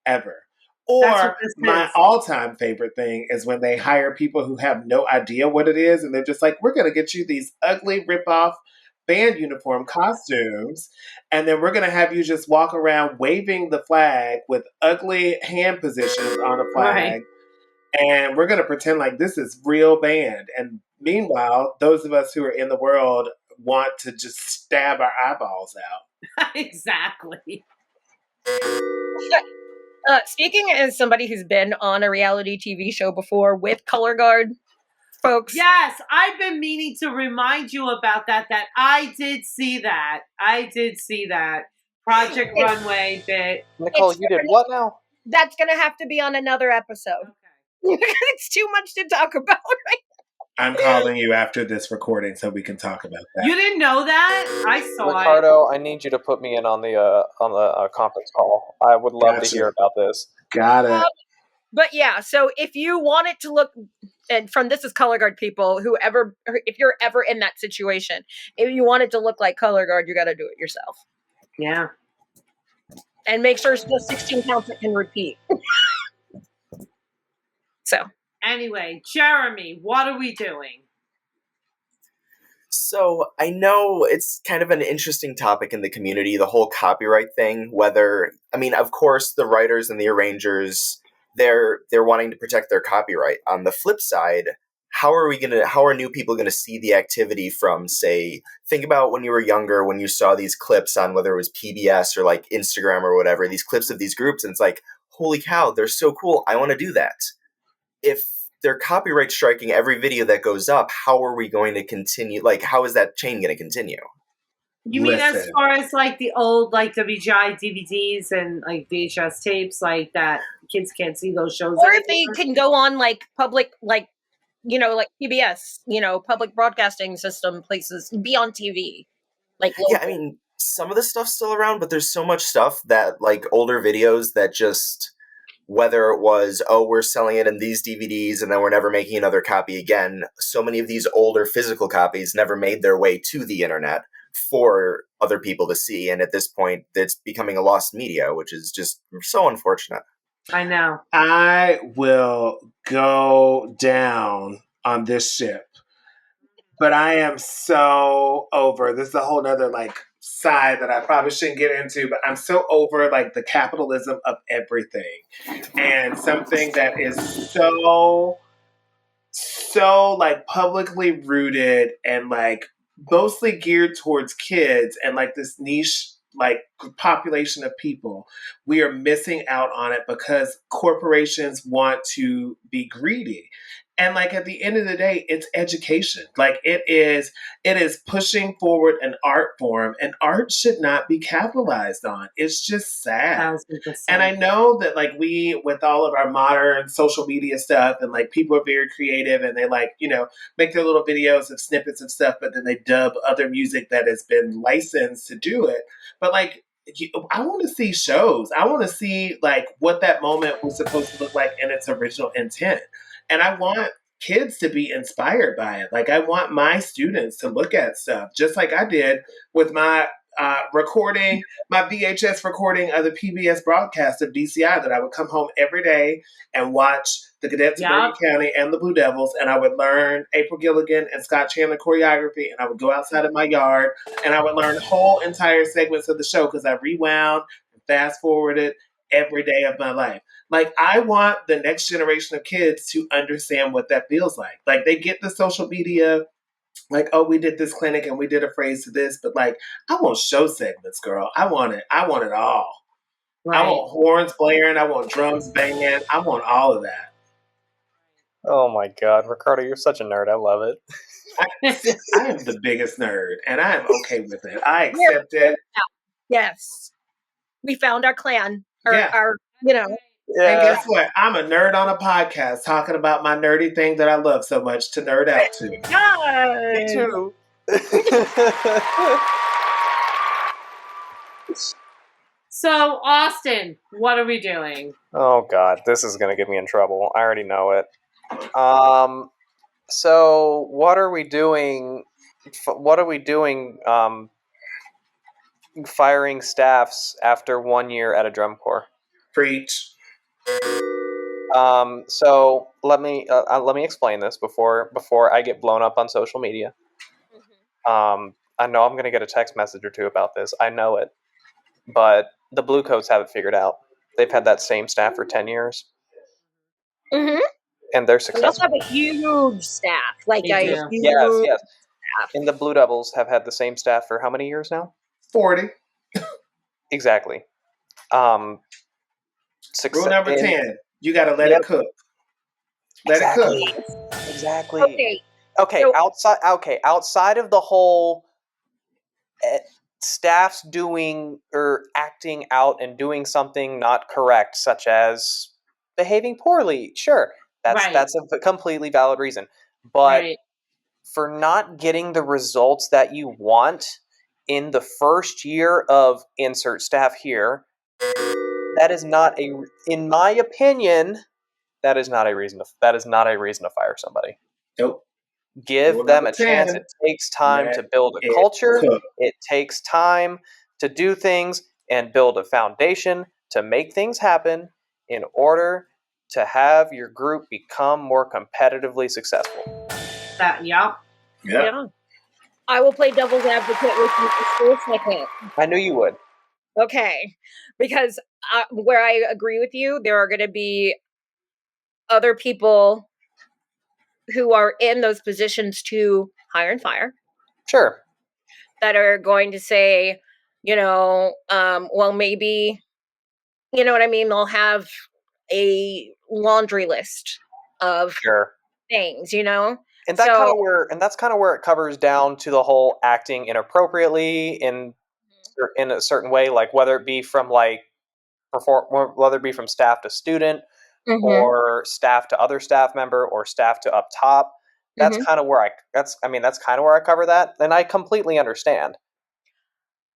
ever. Or my all-time favorite thing is when they hire people who have no idea what it is, and they're just we're going to get you these ugly rip-off band uniform costumes, and then we're going to have you just walk around waving the flag with ugly hand positions on a flag, and we're going to pretend like this is real band. And meanwhile, those of us who are in the world want to just stab our eyeballs out. Exactly. Speaking as somebody who's been on a reality TV show before with color guard folks. Yes, I've been meaning to remind you about that I did see that. Project Runway bit. Nicole, you did what now? That's going to have to be on another episode. Okay. It's too much to talk about right now. I'm calling you after this recording so we can talk about that. You didn't know that? I saw Ricardo, I need you to put me in on the conference call. I would love to hear about this. Got it. But yeah, so if you want it to look, and from this is color guard people, if you're ever in that situation, if you want it to look like color guard, you got to do it yourself. Yeah. And make sure it's the 16 counts that can repeat. So. Anyway, Jeremy, what are we doing? So I know it's kind of an interesting topic in the community, the whole copyright thing, of course, the writers and the arrangers, they're wanting to protect their copyright. On the flip side, how are new people going to see the activity from, say, think about when you were younger, when you saw these clips on whether it was PBS or Instagram or whatever, these clips of these groups, and it's holy cow, they're so cool. I want to do that. If they're copyright striking every video that goes up, how are we going to continue? How is that chain going to continue? You mean as Listen. far as like the old like WGI DVDs and like VHS tapes like that kids can't see those shows Or if anymore? they can go on like public, like, like PBS, public broadcasting system places, be on TV. Like local. Yeah, I mean, some of the stuff's still around, but there's so much stuff that, like, older videos that just, whether it was, oh, we're selling it in these DVDs and then we're never making another copy again, so many of these older physical copies never made their way to the internet for other people to see. And at this point, it's becoming a lost media, which is just so unfortunate. I know. I will go down on this ship. But I am so over. This is a whole nother like side that I probably shouldn't get into, but I'm so over like the capitalism of everything. And something that is so like publicly rooted and like mostly geared towards kids and like this niche like population of people, we are missing out on it because corporations want to be greedy. And like at the end of the day, it's education. Like it is pushing forward an art form, and art should not be capitalized on. It's just sad. 1,000%. And I know that like we, with all of our modern social media stuff, and like people are very creative and they like, make their little videos of snippets of stuff, but then they dub other music that has been licensed to do it. But like, I want to see shows. I want to see like what that moment was supposed to look like in its original intent. And I want kids to be inspired by it. Like I want my students to look at stuff just like I did with my recording, my VHS recording of the PBS broadcast of DCI, that I would come home every day and watch the Cadets of Bergen County and the Blue Devils, and I would learn April Gilligan and Scott Chandler choreography, and I would go outside of my yard and I would learn whole entire segments of the show because I rewound and fast forwarded every day of my life. Like, I want the next generation of kids to understand what that feels like. Like, they get the social media, like, oh, we did this clinic and we did a phrase to this, but like, I want show segments, girl. I want it all. Right. I want horns blaring. I want drums banging. I want all of that. Oh my God, Ricardo, you're such a nerd. I love it. I am the biggest nerd, and I am okay with it. I accept it. Yes. We found our clan. Our Yeah. And guess what? I'm a nerd on a podcast talking about my nerdy thing that I love so much to nerd out to. Me too. So, Austin, what are we doing? Oh God, this is gonna get me in trouble. I already know it. So what are we doing? Firing staffs after 1 year at a drum corps? Preach. So let me explain this before I get blown up on social media. I know I'm gonna get a text message or two about this. I know it, but the Blue Coats have it figured out. They've had that same staff for 10 years. Mm-hmm. And they're They successful. also have a huge staff. Like Yes. staff. And the Blue Devils have had the same staff for how many years now? 40. Exactly. Rule number 10. You got to let it cook. Let it cook. Exactly. Okay. Outside of the whole staffs doing or acting out and doing something not correct, such as behaving poorly. Sure, that's a completely valid reason. But for not getting the results that you want in the first year of insert staff here, that is not in my opinion, that is not a reason to fire somebody. Nope. Give them a chance. It takes time to build a culture. It takes time to do things and build a foundation to make things happen in order to have your group become more competitively successful. Yeah. I will play devil's advocate with you for a second. I knew you would. Okay. Because where I agree with you, there are going to be other people who are in those positions to hire and fire. Sure. That are going to say, well, maybe, you know what I mean? They'll have a laundry list of things, And that's kind of where it covers down to the whole acting inappropriately in a certain way, like whether it be from staff to student, or staff to other staff member, or staff to up top. That's kind of where I cover that, and I completely understand.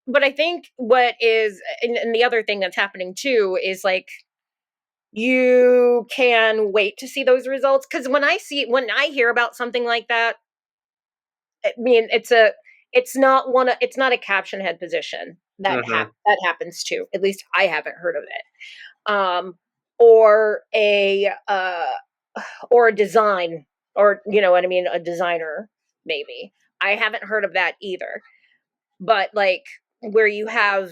But I think what is, and the other thing that's happening too is like, you can wait to see those results, because when I hear about something like that, I mean, it's not a caption head position that happens too. At least I haven't heard of it. Or a design, or you know what I mean, a designer maybe. I haven't heard of that either. But like where you have,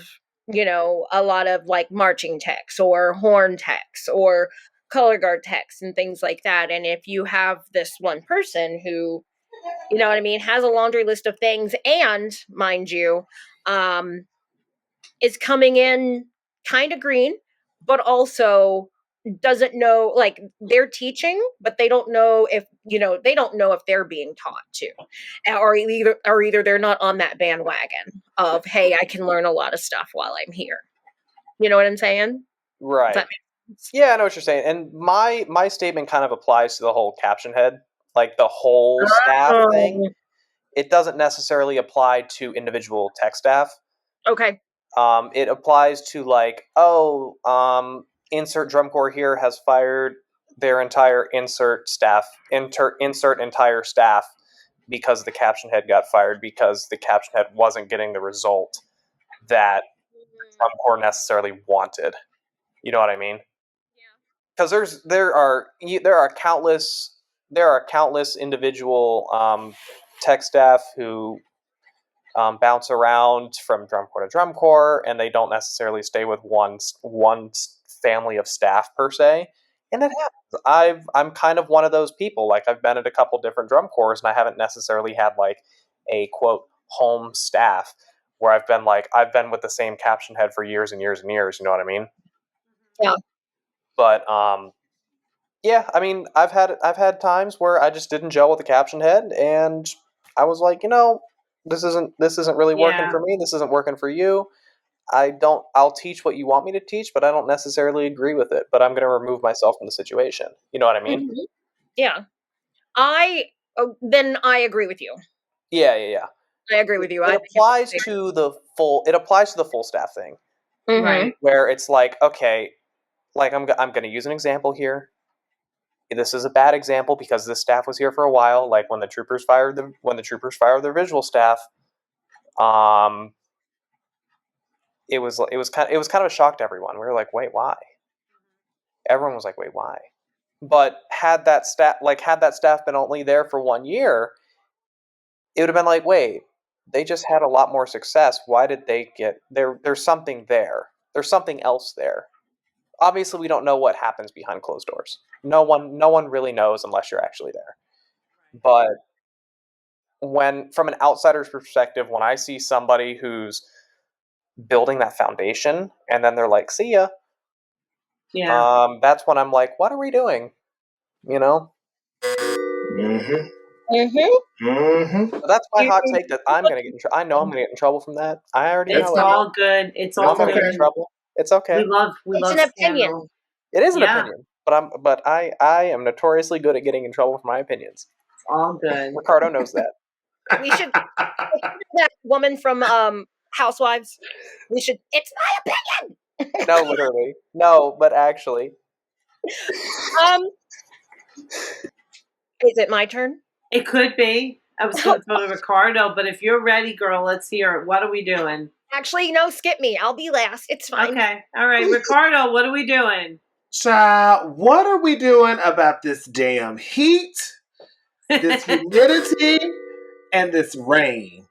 a lot of like marching techs or horn techs or color guard techs and things like that, and if you have this one person who, you know what I mean, has a laundry list of things, and mind you, is coming in kind of green, but also doesn't know, like, they're teaching, but they don't know if they're being taught to, or either they're not on that bandwagon of, hey, I can learn a lot of stuff while I'm here. You know what I'm saying? Right. Yeah, I know what you're saying. And my statement kind of applies to the whole caption head, like the whole staff thing. It doesn't necessarily apply to individual tech staff. Okay. It applies to like, insert drum corps here has fired their entire insert entire staff because the caption head got fired because the caption head wasn't getting the result that drum corps necessarily wanted. You know what I mean? Yeah. Because there are countless individual tech staff who bounce around from drum corps to drum corps, and they don't necessarily stay with one family of staff per se. And it happens. I'm kind of one of those people. Like, I've been at a couple different drum corps, and I haven't necessarily had like a quote home staff where I've been with the same caption head for years and years and years. You know what I mean? Yeah. But yeah, I mean, I've had times where I just didn't gel with the caption head, and I was like, this isn't really working for me. This isn't working for you. I'll teach what you want me to teach, but I don't necessarily agree with it, but I'm going to remove myself from the situation. You know what I mean? Mm-hmm. Yeah. Then I agree with you. Yeah. I agree with you. It applies to the full staff thing. Mm-hmm. Right. Where it's like, okay, like I'm going to use an example here. This is a bad example because this staff was here for a while. Like when the troopers fired their visual staff, it was kind of a shock to everyone. We were like, wait, why? Everyone was like, wait, why? But had that staff been only there for 1 year, it would have been like, wait, they just had a lot more success. Why did they get there? There's something there. There's something else there. Obviously, we don't know what happens behind closed doors. No one really knows unless you're actually there. But from an outsider's perspective, when I see somebody who's building that foundation and then they're like, see ya. Yeah. That's when I'm like, what are we doing? You know? Mm-hmm. Mm-hmm. Mm-hmm. So that's my hot take that I'm going to get I know I'm going to get in trouble from that. I already know It's all good. It's all I'm good. get in trouble. It's okay. We love an opinion. scandal. It is an opinion. But I am notoriously good at getting in trouble for my opinions. It's all good. Ricardo knows that. We should that woman from Housewives. It's my opinion. No, literally. No, but actually. Is it my turn? It could be. I was going to go to Ricardo, but if you're ready, girl, let's hear it. What are we doing? Actually, no, skip me. I'll be last. It's fine. Okay. All right. Ricardo, what are we doing? Child, what are we doing about this damn heat, this humidity, and this rain?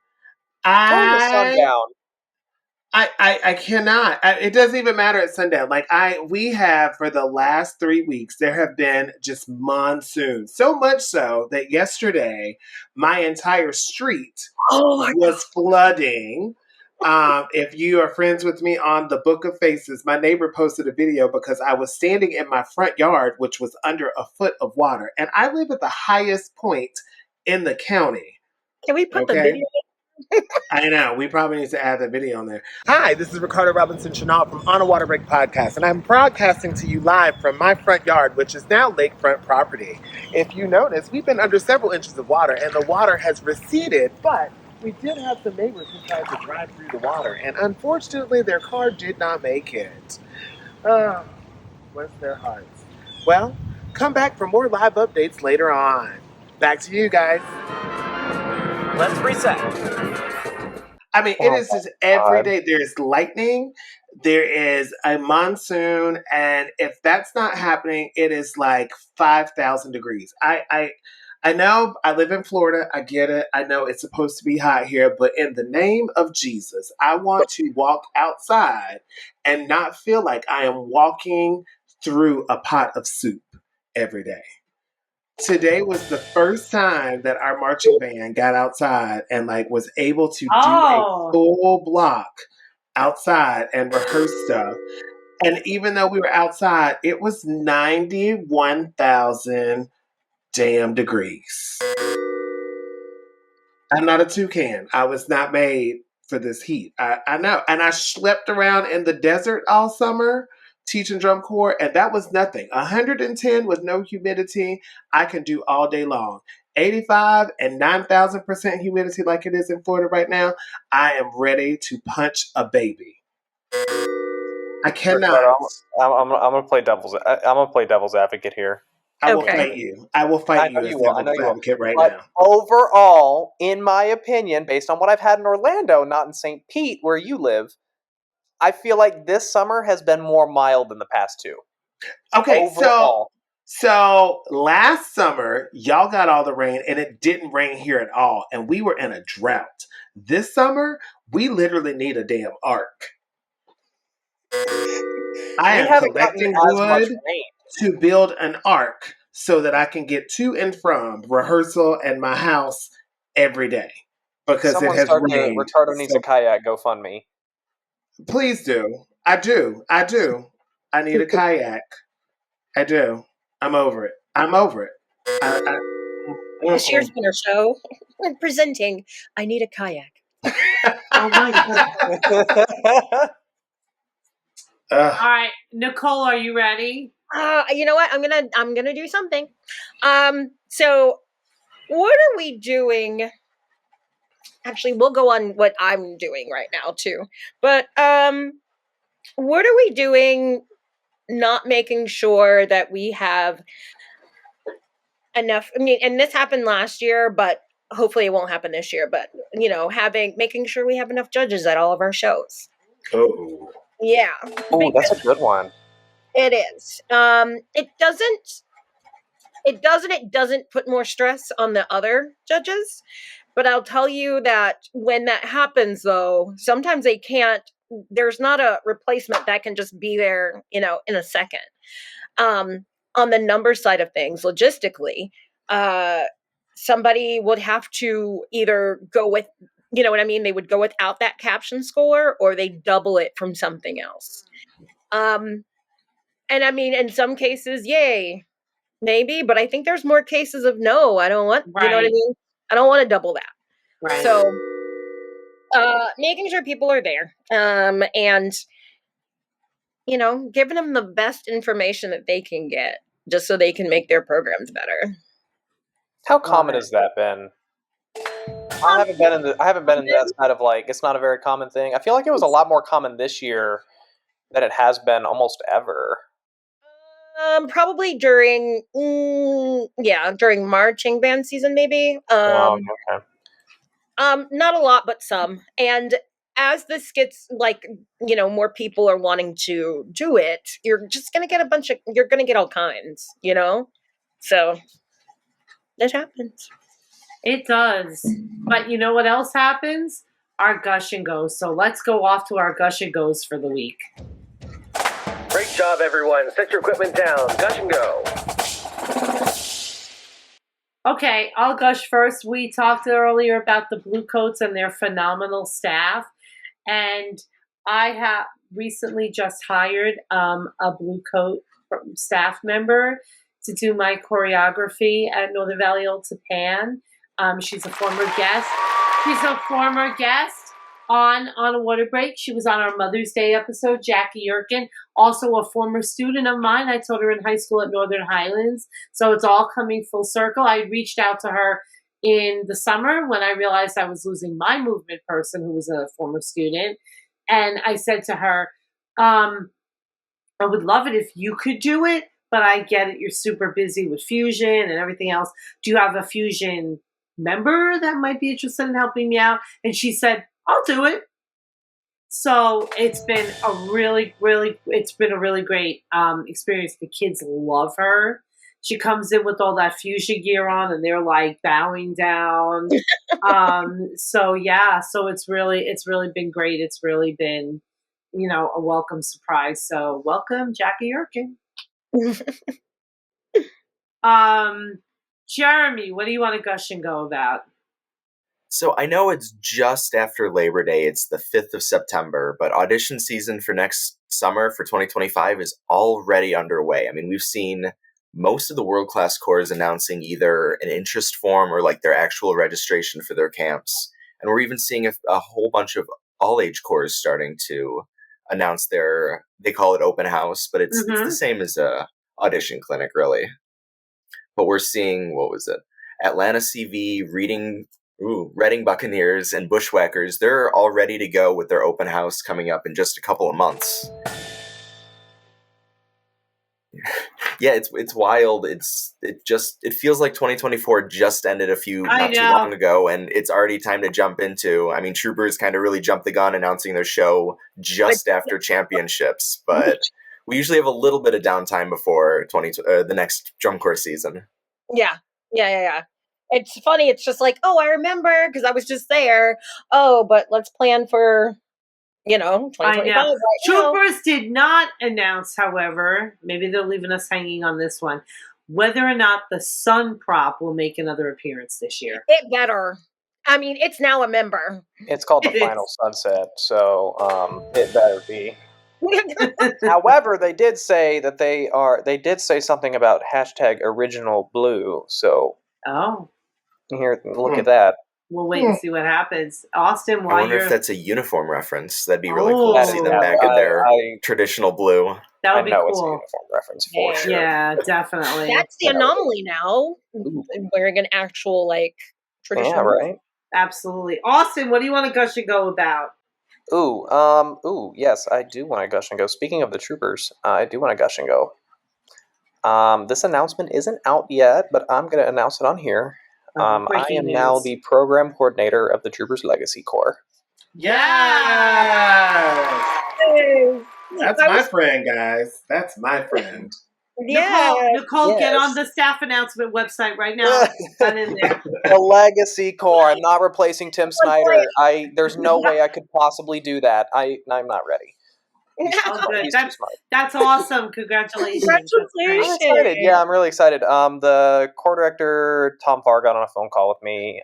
Turn the sun down. I cannot. It doesn't even matter at sundown. We have for the last 3 weeks, there have been just monsoons. So much so that yesterday, my entire street was flooding. If you are friends with me on the Book of Faces, my neighbor posted a video because I was standing in my front yard, which was under a foot of water. And I live at the highest point in the county. Can we put the Okay. video? I know. We probably need to add the video on there. Hi, this is Ricardo Robinson-Shinall from On a Water Break Podcast, and I'm broadcasting to you live from my front yard, which is now lakefront property. If you notice, we've been under several inches of water, and the water has receded, but we did have some neighbors who tried to drive through the water, and unfortunately, their car did not make it. Bless their hearts. Well, come back for more live updates later on. Back to you guys. Let's reset. I mean, it is just every day. There's lightning, there is a monsoon, and if that's not happening, it is like 5,000 degrees. I know I live in Florida. I get it. I know it's supposed to be hot here, but in the name of Jesus, I want to walk outside and not feel like I am walking through a pot of soup every day. Today was the first time that our marching band got outside and like was able to do a full block outside and rehearse stuff. And even though we were outside, it was 91,000 damn degrees. I'm not a toucan. I was not made for this heat. I know. And I schlepped around in the desert all summer teaching drum corps, and that was nothing. 110 with no humidity, I can do all day long. 85 and 9,000% humidity like it is in Florida right now, I am ready to punch a baby. I cannot. I'm gonna play devil's advocate here. I will fight you. I will fight you as devil's advocate right now. Overall, in my opinion, based on what I've had in Orlando, not in St. Pete, where you live, I feel like this summer has been more mild than the past two. Okay, overall. so last summer, y'all got all the rain, and it didn't rain here at all, and we were in a drought. This summer, we literally need a damn ark. I am collecting wood to build an ark so that I can get to and from rehearsal and my house every day because it has rained. Ricardo needs a kayak GoFundMe. Please do. I do. I need a kayak. I do. I'm over it. The Shear Spinner Show presenting I Need a Kayak. Oh my God. All right, Nicole, are you ready? You know what? I'm gonna do something. So what are we doing? Actually, we'll go on what I'm doing right now too. But what are we doing not making sure that we have enough? I mean, and this happened last year, but hopefully it won't happen this year. But making sure we have enough judges at all of our shows. Oh. Yeah. Oh, that's a good one. It is. It doesn't put more stress on the other judges. But I'll tell you that when that happens, though, sometimes they can't. There's not a replacement that can just be there, in a second. On the number side of things, logistically, somebody would have to either go with, you know what I mean? They would go without that caption score, or they double it from something else. And I mean, in some cases, yay, maybe, but I think there's more cases of no. I don't want, you know what I mean? I don't want to double that. Right. So, making sure people are there, and giving them the best information that they can get, just so they can make their programs better. How common has that been? I haven't been in that side of like it's not a very common thing. I feel like it was a lot more common this year than it has been almost ever. Probably during marching band season, maybe. Okay. Not a lot, but some. And as this gets more people are wanting to do it, you're just gonna get you're gonna get all kinds, So that happens. It does. But you know what else happens? Our gush and goes. So let's go off to our gush and goes for the week. Great job, everyone. Set your equipment down. Gush and go. Okay, I'll gush first. We talked earlier about the Blue Coats and their phenomenal staff. And I have recently just hired a Blue Coat staff member to do my choreography at Northern Valley Old Tapan. She's a former guest. She's a former guest on a Water Break. She was on our Mother's Day episode, Jackie Yerkin, also a former student of mine. I taught her in high school at Northern Highlands. So it's all coming full circle. I reached out to her in the summer when I realized I was losing my movement person who was a former student. And I said to her, I would love it if you could do it, but I get it. You're super busy with Fusion and everything else. Do you have a Fusion member that might be interested in helping me out? And she said, I'll do it. So it's been a really great experience. The kids love her. She comes in with all that Fusion gear on and they're like bowing down. So it's really been great. It's really been, a welcome surprise. So welcome, Jackie Yerkin. Jeremy, what do you want to gush and go about? So I know it's just after Labor Day. It's the 5th of September, but audition season for next summer for 2025 is already underway. I mean, we've seen most of the world-class corps announcing either an interest form or like their actual registration for their camps. And we're even seeing a whole bunch of all-age corps starting to announce they call it open house, but it's the same as a audition clinic, really. But we're seeing, Atlanta CV, Reading Buccaneers, and Bushwhackers. They're all ready to go with their open house coming up in just a couple of months. Yeah, it's wild. It feels like 2024 just ended not too long ago, and it's already time to jump into. I mean, Troopers kind of really jumped the gun announcing their show just after championships, but we usually have a little bit of downtime before the next drum corps season. Yeah. It's funny. It's just like, oh, I remember because I was just there. Oh, but let's plan for 2025. I know. Troopers did not announce, however, maybe they're leaving us hanging on this one, whether or not the Sun Prop will make another appearance this year. It better. I mean, it's now a member. It's called the Final Sunset, so it better be. However, they did say that they did say something about #OriginalBlue. So here, look at that. We'll wait and see what happens. Austin, I wonder if that's a uniform reference. That'd be really cool to see them back in their traditional blue. That would be cool. It's a uniform reference for sure. Yeah, definitely. That's the anomaly now. Wearing an actual traditional. Yeah, right. Absolutely. Austin, what do you want to gush and go about? Yes, I do want to gush and go. Speaking of the Troopers, I do want to gush and go. This announcement isn't out yet, but I'm going to announce it on here. I am now the program coordinator of the Troopers Legacy Corps. Yes! That's my friend, guys. That's my friend. Yeah. Nicole, get on the staff announcement website right now. Get in there. The Legacy Corps. I'm not replacing Tim Snyder. There's no way I could possibly do that. I'm not ready. That's awesome. Congratulations. I'm excited. Yeah, I'm really excited. The corps director, Tom Farr, got on a phone call with me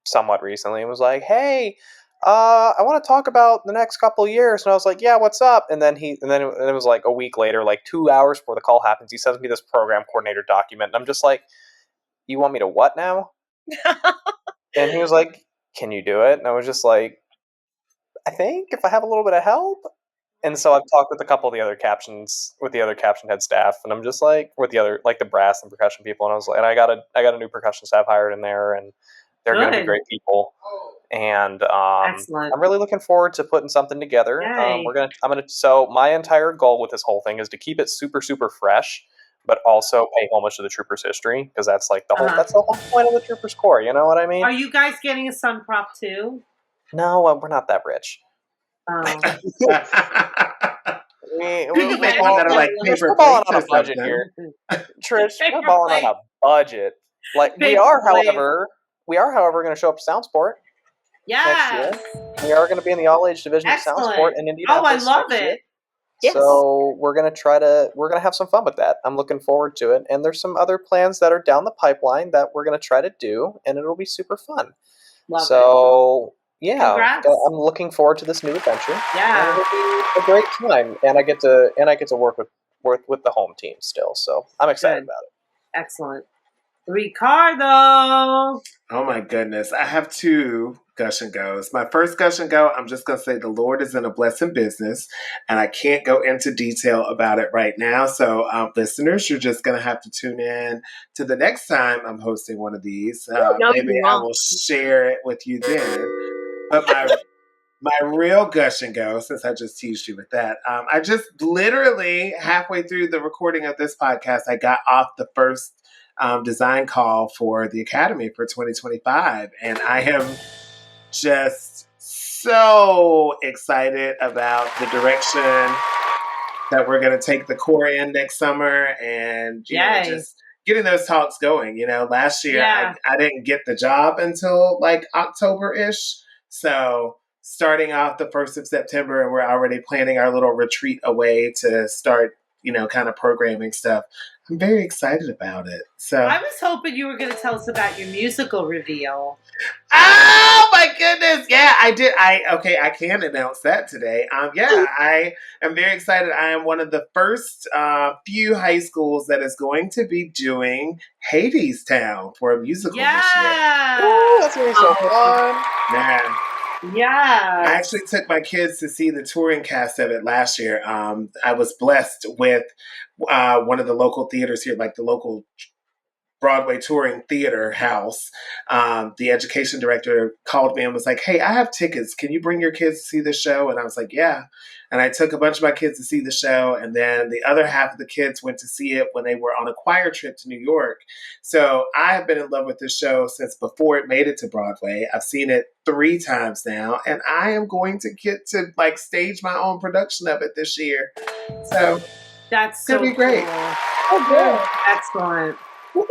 somewhat recently and was like, hey, I want to talk about the next couple of years. And I was like, yeah, what's up? And then it was like a week later, like 2 hours before the call happens, he sends me this program coordinator document. And I'm just like, you want me to what now? And he was like, can you do it? And I was just like, I think if I have a little bit of help. And so I've talked with a couple of the other caption head staff, and I'm just like, with the other, like the brass and percussion people. And I was like, and I got a new percussion staff hired in there, and they're going to be great people. And I'm really looking forward to putting something together. So my entire goal with this whole thing is to keep it super, super fresh, but also pay homage to the Troopers history, because that's like that's the whole point of the Troopers Corps. You know what I mean? Are you guys getting a sun prop too? No, we're not that rich. We're balling on a budget here. Trish, we're balling on a budget. Like we are, however, going to show up to Soundsport. Yes. Next year. We are going to be in the all-age division of Soundsport in Indianapolis. Oh, I love it. Yes. So we're going to have some fun with that. I'm looking forward to it. And there's some other plans that are down the pipeline that we're going to try to do, and it'll be super fun. Love it. Yeah, congrats. I'm looking forward to this new adventure. Yeah, and it'll be a great time, and I get to work with the home team still. So I'm excited about it. Excellent. Ricardo. Oh my goodness. I have 2 gush and goes. My first gush and go, I'm just going to say the Lord is in a blessing business, and I can't go into detail about it right now. So, listeners, you're just going to have to tune in to the next time I'm hosting one of these. Maybe I will share it with you then. But my real gush and go, since I just teased you with that, I just literally halfway through the recording of this podcast, I got off the first design call for the Academy for 2025. And I am just so excited about the direction that we're going to take the core in next summer, and you know, just getting those talks going. You know, last year I didn't get the job until like October-ish. So starting off the 1st of September, and we're already planning our little retreat away to start, you know, kind of programming stuff. I'm very excited about it. So I was hoping you were going to tell us about your musical reveal. Oh my goodness! Yeah, I did. I can announce that today. I am very excited. I am one of the first few high schools that is going to be doing Hadestown for a musical this year. Ooh, that's going to be so fun. Man. Yeah. I actually took my kids to see the touring cast of it last year. I was blessed with one of the local theaters here, like the local Broadway touring theater house. The education director called me and was like, "Hey, I have tickets. Can you bring your kids to see the show?" And I was like, "Yeah." And I took a bunch of my kids to see the show. And then the other half of the kids went to see it when they were on a choir trip to New York. So I have been in love with this show since before it made it to Broadway. I've seen it 3 times now, and I am going to get to like stage my own production of it this year. So that's so be great. Cool. Oh, good. Excellent.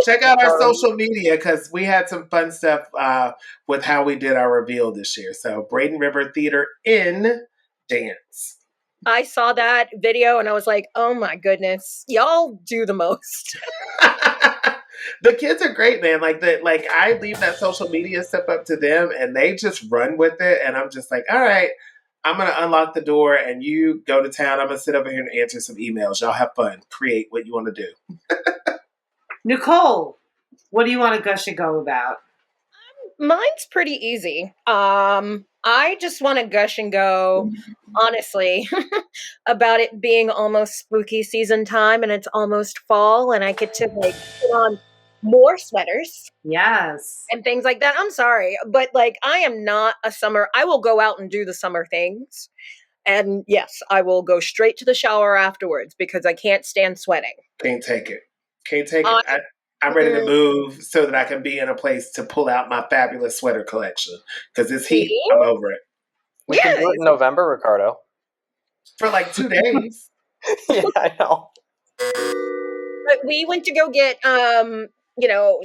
Check out our social media because we had some fun stuff with how we did our reveal this year. So Braden River Theater in Dance. I saw that video and I was like, oh my goodness, y'all do the most. The kids are great, man. Like I leave that social media stuff up to them and they just run with it. And I'm just like, all right, I'm going to unlock the door and you go to town. I'm going to sit over here and answer some emails. Y'all have fun. Create what you want to do. Nicole, what do you want to gush and go about? Mine's pretty easy. I just want to gush and go, honestly, about it being almost spooky season time and it's almost fall and I get to like put on more sweaters. Yes. And things like that. I'm sorry, but like I am not a summer. I will go out and do the summer things. And yes, I will go straight to the shower afterwards because I can't stand sweating. Can't take it. I'm ready to move so that I can be in a place to pull out my fabulous sweater collection. Because it's heat. I'm over it. We can do it in November, Ricardo. For like 2 days. Yeah, I know. But we went to go get,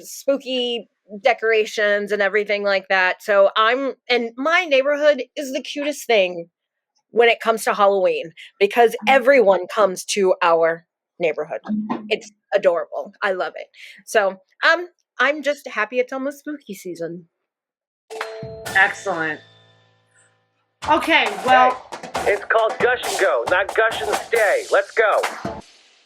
spooky decorations and everything like that. So and my neighborhood is the cutest thing when it comes to Halloween because everyone comes to our neighborhood. It's adorable. I love it. So I'm just happy it's almost spooky season. Excellent. Okay, well, it's called Gush and Go, not Gush and Stay. Let's go.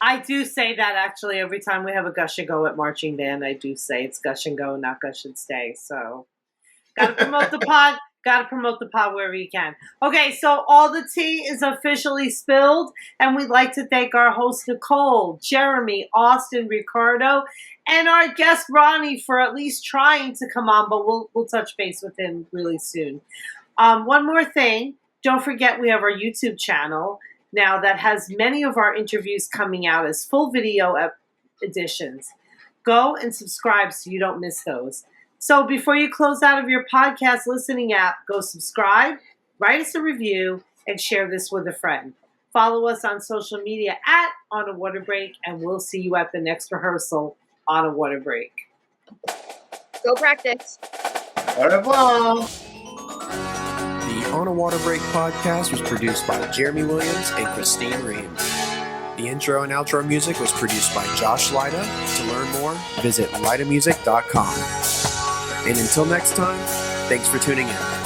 I do say that actually every time we have a Gush and Go at marching band. I do say it's Gush and Go, not Gush and Stay. So gotta promote the pod. Got to promote the pod wherever you can. Okay, so all the tea is officially spilled, and we'd like to thank our host, Nicole, Jeremy, Austin, Ricardo, and our guest, Ronnie, for at least trying to come on, but we'll touch base with him really soon. One more thing. Don't forget we have our YouTube channel now that has many of our interviews coming out as full video editions. Go and subscribe so you don't miss those. So before you close out of your podcast listening app, go subscribe, write us a review, and share this with a friend. Follow us on social media at On a Water Break, and we'll see you at the next rehearsal on a water break. Go practice. Au revoir. The On a Water Break podcast was produced by Jeremy Williams and Christine Reams. The intro and outro music was produced by Josh Lyda. To learn more, visit lydamusic.com. And until next time, thanks for tuning in.